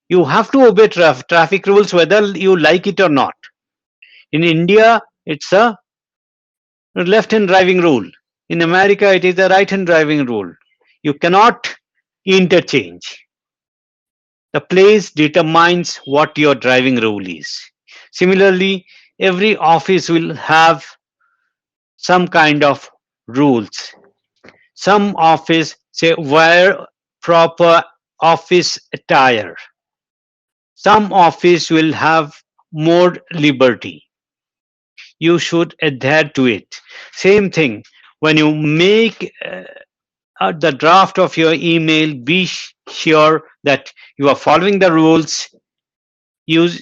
you have to obey traffic rules whether you like it or not. In India, it's a left-hand driving rule. In America, it is a right-hand driving rule. You cannot interchange. The place determines what your driving rule is. Similarly, every office will have some kind of rules. Some office say wear proper office attire. Some office will have more liberty. You should adhere to it. Same thing when you make the draft of your email, be sure that you are following the rules, use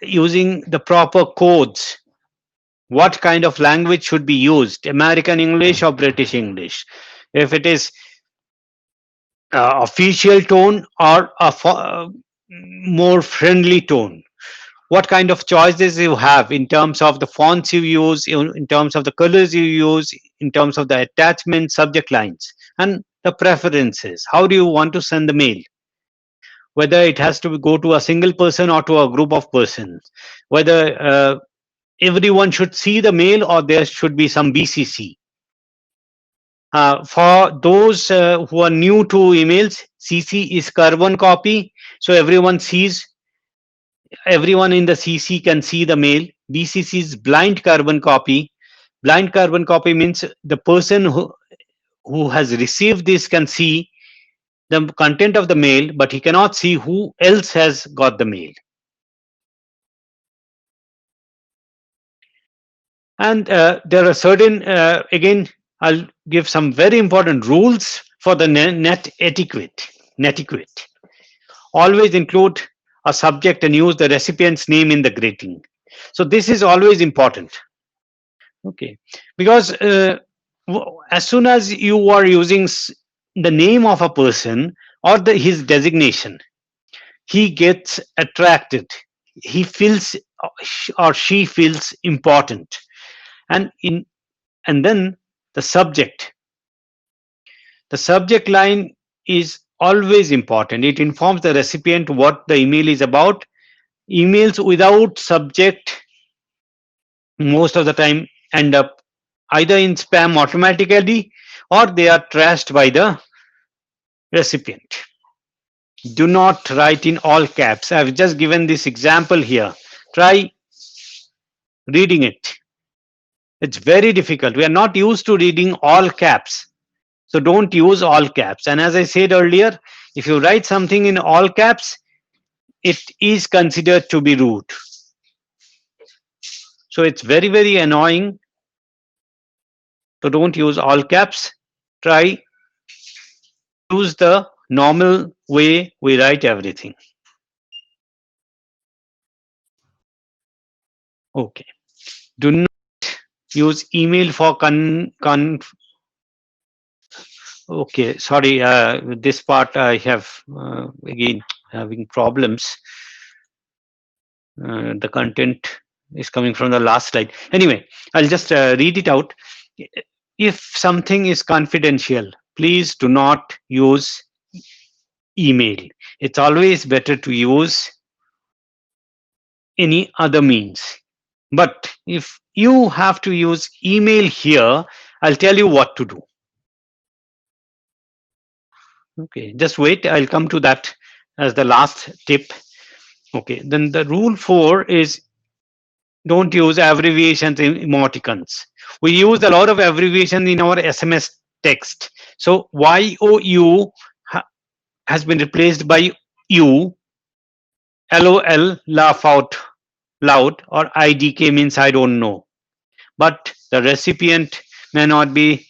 using the proper codes. What kind of language should be used, American English or British English? If it is official tone or a more friendly tone, what kind of choices you have in terms of the fonts you use, in terms of the colors you use, in terms of the attachment subject lines, and the preferences. How do you want to send the mail? Whether it has to go to a single person or to a group of persons, whether everyone should see the mail or there should be some BCC. For those who are new to emails, CC is carbon copy, so everyone in the CC can see the mail. BCC is blind carbon copy. Blind carbon copy means the person who has received this can see the content of the mail, but he cannot see who else has got the mail. And there are certain, again, I'll give some very important rules for the net etiquette. Netiquette. Always include a subject and use the recipient's name in the greeting. So this is always important. Okay, because as soon as you are using the name of a person or his designation, he gets attracted. He feels or she feels important, and then the subject line is always important. It informs the recipient what the email is about. Emails without subject most of the time end up either in spam automatically or they are trashed by the recipient. Do not write in all caps. I've just given this example here. Try reading it. It's very difficult. We are not used to reading all caps. So don't use all caps. And as I said earlier, if you write something in all caps, it is considered to be rude. So it's very, very annoying. So don't use all caps. Try use the normal way we write everything. Okay. Do not use email for okay, sorry, this part I have again having problems. The content is coming from the last slide. Anyway, I'll just read it out. If something is confidential, please do not use email. It's always better to use any other means. But if you have to use email here, I'll tell you what to do. Okay, just wait. I'll come to that as the last tip. Okay, then the rule 4 is don't use abbreviations in emoticons. We use a lot of abbreviation in our SMS text. So YOU has been replaced by U. LOL, laugh out loud, or IDK means I don't know. But the recipient may not be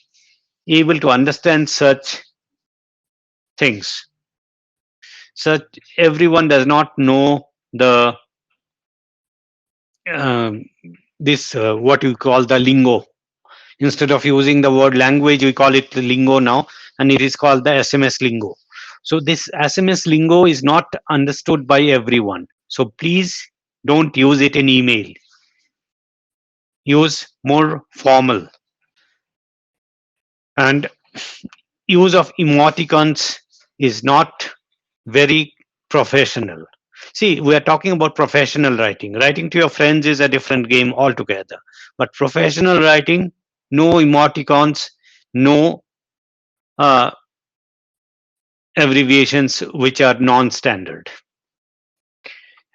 able to understand such things. Such everyone does not know the um, this what you call the lingo. Instead of using the word language, we call it the lingo now, and it is called the SMS lingo. So this SMS lingo is not understood by everyone. So please don't use it in email. Use more formal, and use of emoticons is not very professional. See, we are talking about professional writing. Writing to your friends is a different game altogether. But professional writing, no emoticons, no uh, abbreviations which are non-standard.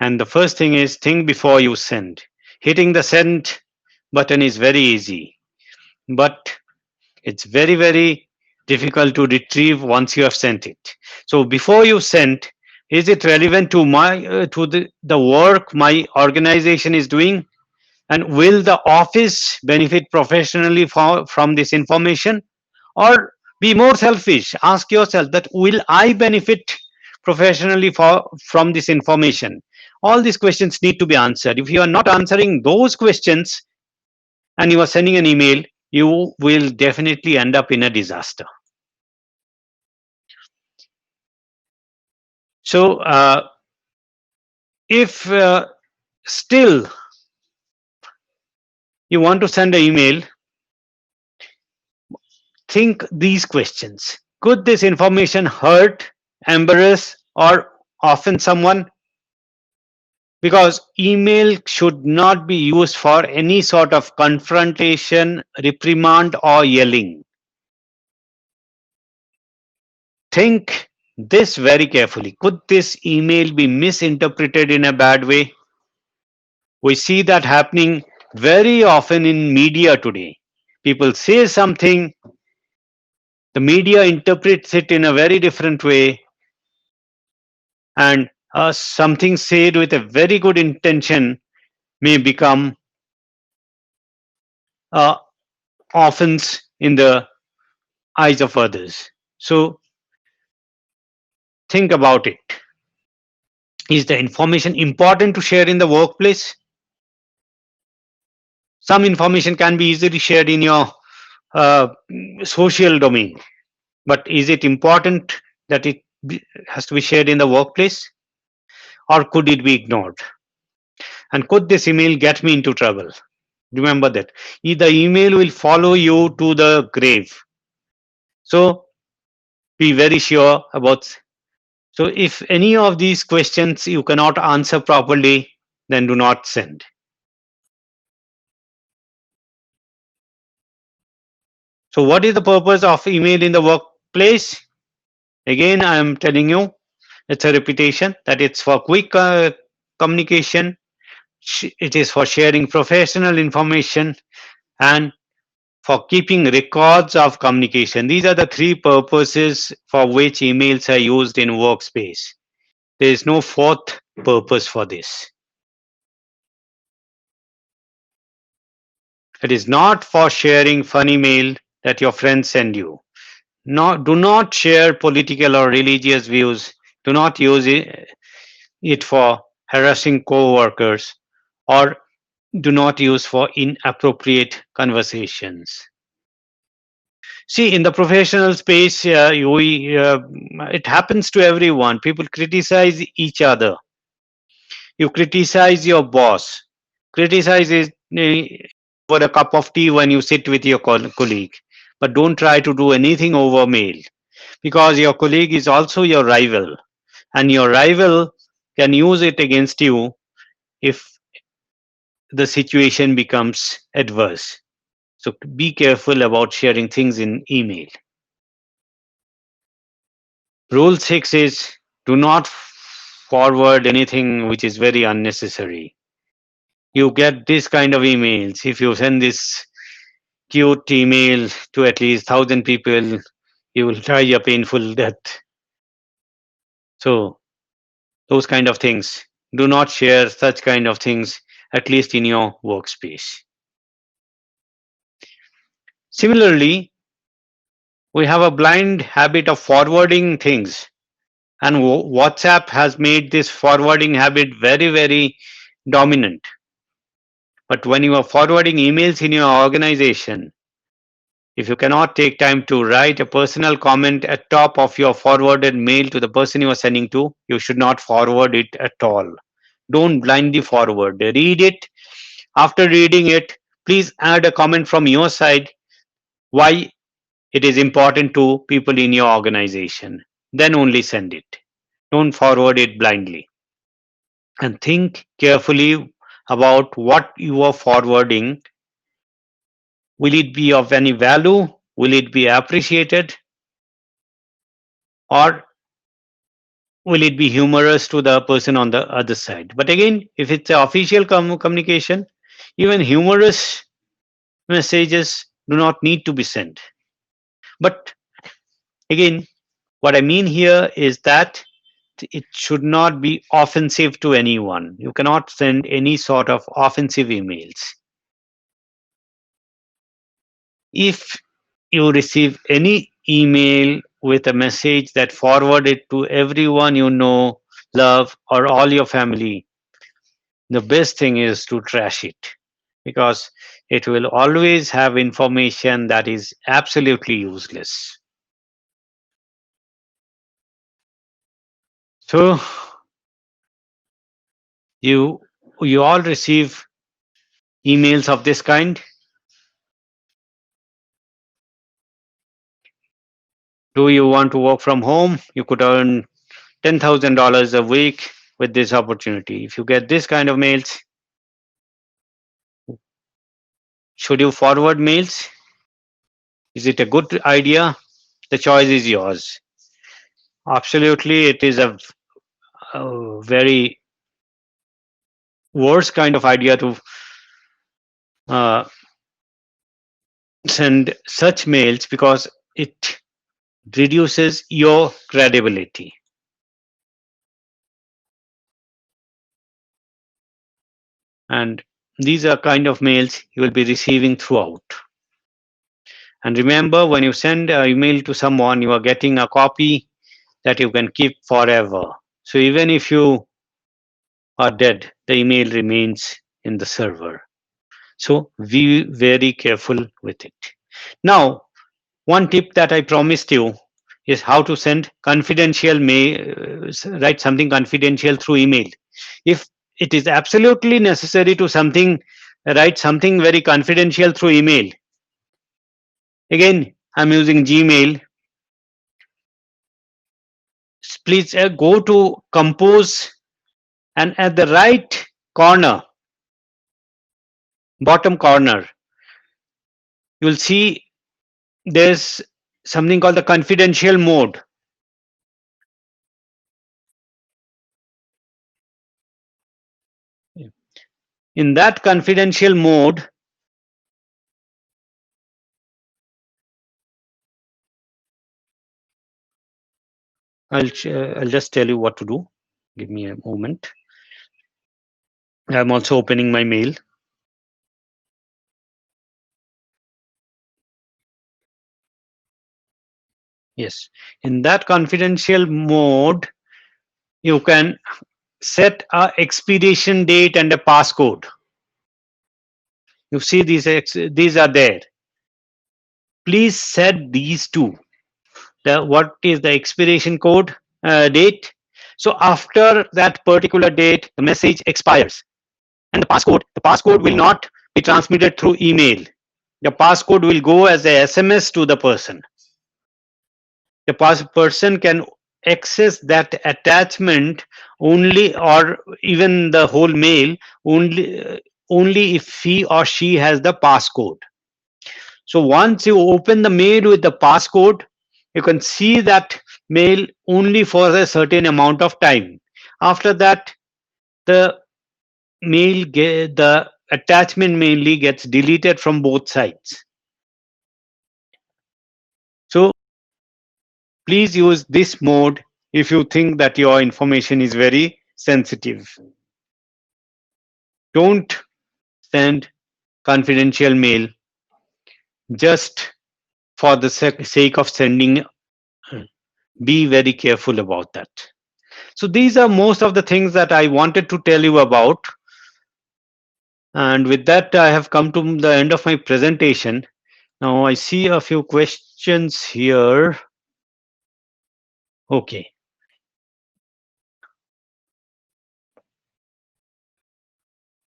And the first thing is think before you send. Hitting the send button is very easy, but it's very, very difficult to retrieve once you have sent it. So before you send, is it relevant to my to the work my organization is doing? And will the office benefit professionally from this information? Or be more selfish, ask yourself that will I benefit professionally from this information? All these questions need to be answered. If you are not answering those questions and you are sending an email, you will definitely end up in a disaster. So if still you want to send an email, think these questions. Could this information hurt, embarrass, or offend someone? Because email should not be used for any sort of confrontation, reprimand, or yelling. Think this very carefully. Could this email be misinterpreted in a bad way? We see that happening very often in media today. People say something, the media interprets it in a very different way, and something said with a very good intention may become uh, offense in the eyes of others. So think about it. Is the information important to share in the workplace? Some information can be easily shared in your uh, social domain, but is it important that has to be shared in the workplace, or could it be ignored? And could this email get me into trouble? Remember that the email will follow you to the grave. So be very sure about. So if any of these questions you cannot answer properly, then do not send. So what is the purpose of email in the workplace? Again, I am telling you, it's a repetition that it's for quick communication. It is for sharing professional information and for keeping records of communication. These are the three purposes for which emails are used in workspace. There is no fourth purpose for this. It is not for sharing funny mail that your friends send you. No, do not share political or religious views. Do not use it for harassing co-workers, or do not use for inappropriate conversations. See, in the professional space, it happens to everyone. People criticize each other. You criticize your boss. Criticize it over a cup of tea when you sit with your colleague. But don't try to do anything over mail, because your colleague is also your rival, and your rival can use it against you if the situation becomes adverse. So be careful about sharing things in email. Rule 6 is do not forward anything which is very unnecessary. You get this kind of emails. If you send this cute email to at least 1,000 people, you will die a painful death. So those kind of things do not share such kind of things, at least in your workspace. Similarly, we have a blind habit of forwarding things, and WhatsApp has made this forwarding habit very, very dominant. But when you are forwarding emails in your organization, if you cannot take time to write a personal comment at top of your forwarded mail to the person you are sending to, you should not forward it at all. Don't blindly forward. Read it. After reading it, please add a comment from your side why it is important to people in your organization. Then only send it. Don't forward it blindly. And think carefully about what you are forwarding. Will it be of any value? Will it be appreciated? Or will it be humorous to the person on the other side? But again, if it's an official communication, even humorous messages do not need to be sent. But again, what I mean here is that it should not be offensive to anyone. You cannot send any sort of offensive emails. If you receive any email with a message that forward it to everyone you know, love, or all your family, the best thing is to trash it, because it will always have information that is absolutely useless. So you you all receive emails of this kind. Do you want to work from home? You could earn $10,000 a week with this opportunity. If you get this kind of mails, should you forward mails? Is it a good idea? The choice is yours. Absolutely, it is a very worse kind of idea to uh, send such mails, because it reduces your credibility. And these are kind of mails you will be receiving throughout. And remember, when you send an email to someone, you are getting a copy that you can keep forever. So even if you are dead, the email remains in the server. So be very careful with it. Now, one tip that I promised you is how to send confidential mail, write something confidential through email. If it is absolutely necessary to write something very confidential through email, again, I'm using Gmail. Please go to compose, and at the right corner, bottom corner, you'll see there's something called the confidential mode. In that confidential mode, I'll just tell you what to do. Give me a moment. I'm also opening my mail. Yes. In that confidential mode, you can set a expiration date and a passcode. You see these are there. Please set these two. What is the expiration code date? So after that particular date, the message expires. And the passcode will not be transmitted through email. The passcode will go as a SMS to the person. The person can access that attachment only, or even the whole mail only if he or she has the passcode. So once you open the mail with the passcode, you can see that mail only for a certain amount of time. After that, the the attachment mainly gets deleted from both sides. So please use this mode if you think that your information is very sensitive. Don't send confidential mail just for the sake of sending. Be very careful about that. So these are most of the things that I wanted to tell you about. And with that, I have come to the end of my presentation. Now I see a few questions here. Okay.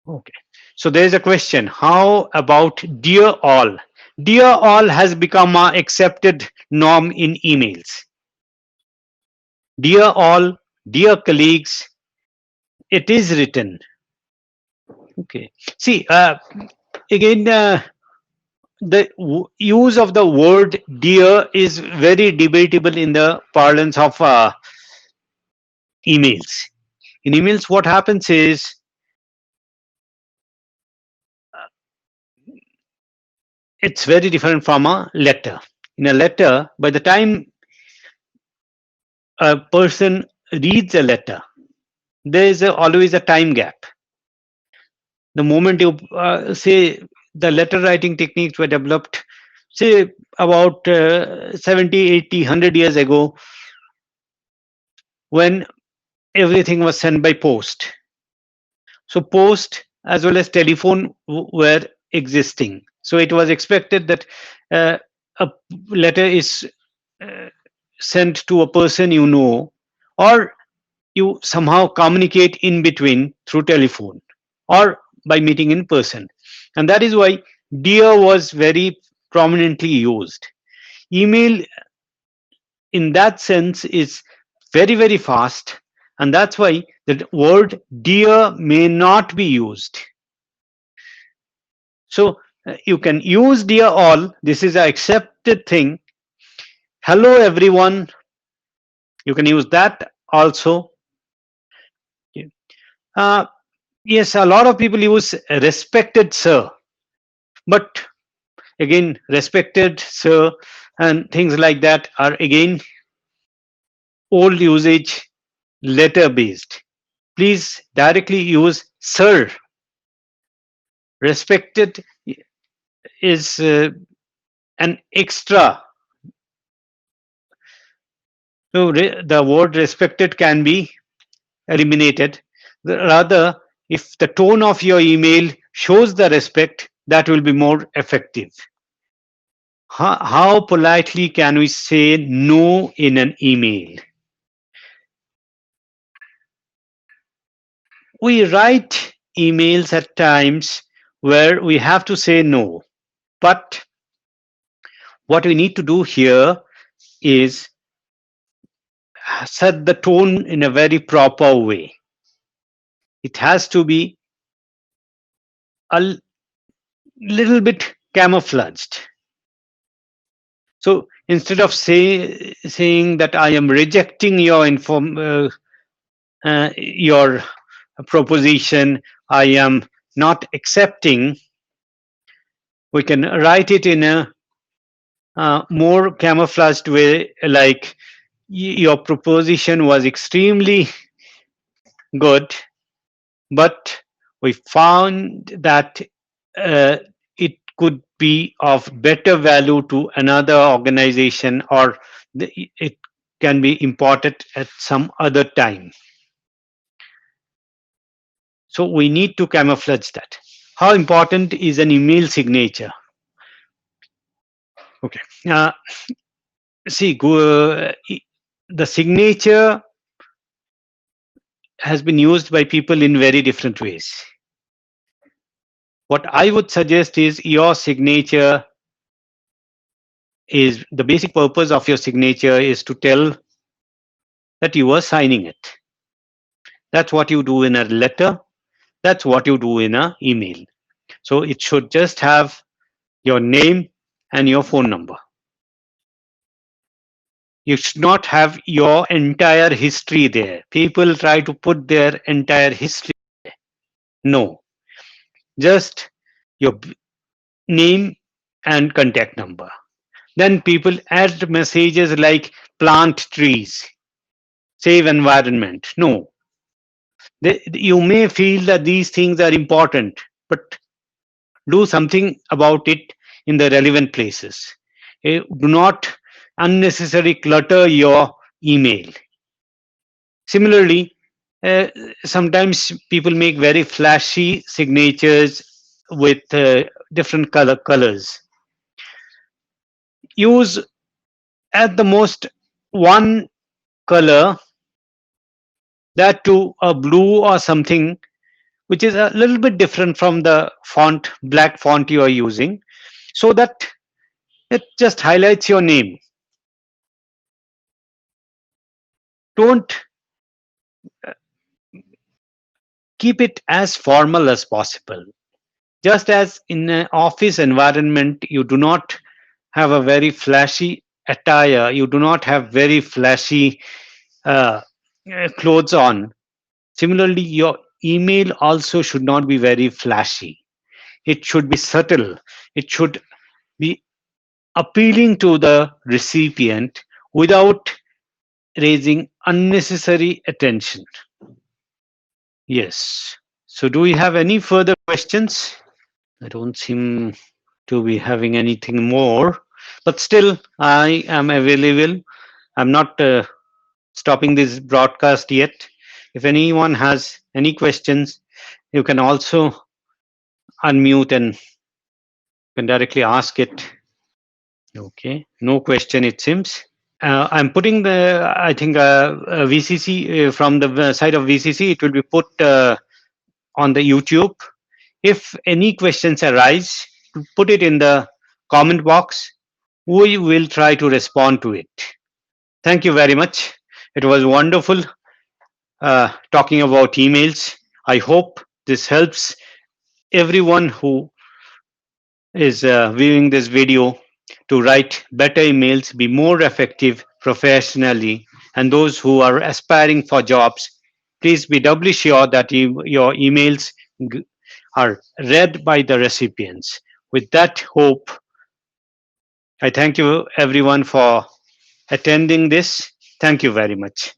Okay. So there is a question. How about dear all? Dear all has become a accepted norm in emails. Dear all, dear colleagues, it is written. Okay. See, again, the use of the word dear is very debatable in the parlance of emails. In emails, what happens is it's very different from a letter. In a letter, by the time a person reads a letter, there is always a time gap. The moment you say the letter writing techniques were developed, say about 70, 80, 100 years ago, when everything was sent by post. So post as well as telephone were existing. So it was expected that a letter is uh, sent to a person you know, or you somehow communicate in between through telephone or by meeting in person. And that is why dear was very prominently used. Email in that sense is very, very fast, and that's why the word dear may not be used. So you can use dear all. This is an accepted thing. Hello everyone. You can use that also. Uh, yes, a lot of people use respected sir, but again, respected sir and things like that are again old usage, letter based. Please directly use sir. Respected is an extra. So the word respected can be eliminated. Rather, if the tone of your email shows the respect, that will be more effective. How politely can we say no in an email? We write emails at times where we have to say no. But what we need to do here is set the tone in a very proper way. It has to be a little bit camouflaged. So instead of saying that I am rejecting your proposition, I am not accepting, we can write it in a more camouflaged way, like your proposition was extremely good, but we found that it could be of better value to another organization, or it can be imported at some other time. So we need to camouflage that. How important is an email signature? Okay. See, the signature has been used by people in very different ways. What I would suggest is your signature is the basic purpose of your signature is to tell that you are signing it. That's what you do in a letter. That's what you do in an email. So it should just have your name and your phone number. You should not have your entire history there. People try to put their entire history there. No, just your name and contact number. Then people add messages like plant trees, save environment. No, You may feel that these things are important, but do something about it in the relevant places. Do not unnecessarily clutter your email. Similarly, uh, sometimes people make very flashy signatures with different colors. Use at the most one color, that to a blue or something which is a little bit different from the font, black font you are using, so that it just highlights your name. Don't keep it as formal as possible. Just as in an office environment, you do not have a very flashy attire, you do not have very flashy uh, clothes on. Similarly, your email also should not be very flashy. It should be subtle. It should be appealing to the recipient without raising unnecessary attention. Yes. So, do we have any further questions? I don't seem to be having anything more, but still, I am available. I'm not stopping this broadcast yet. If anyone has any questions, you can also unmute and can directly ask it. Okay, no question, it seems. I'm putting the, I think, VCC from the side of VCC, it will be put on the YouTube. If any questions arise, put it in the comment box. We will try to respond to it. Thank you very much. It was wonderful talking about emails. I hope this helps everyone who is viewing this video to write better emails, be more effective professionally, and those who are aspiring for jobs, please be doubly sure that your emails are read by the recipients. With that hope, I thank you everyone for attending this. Thank you very much.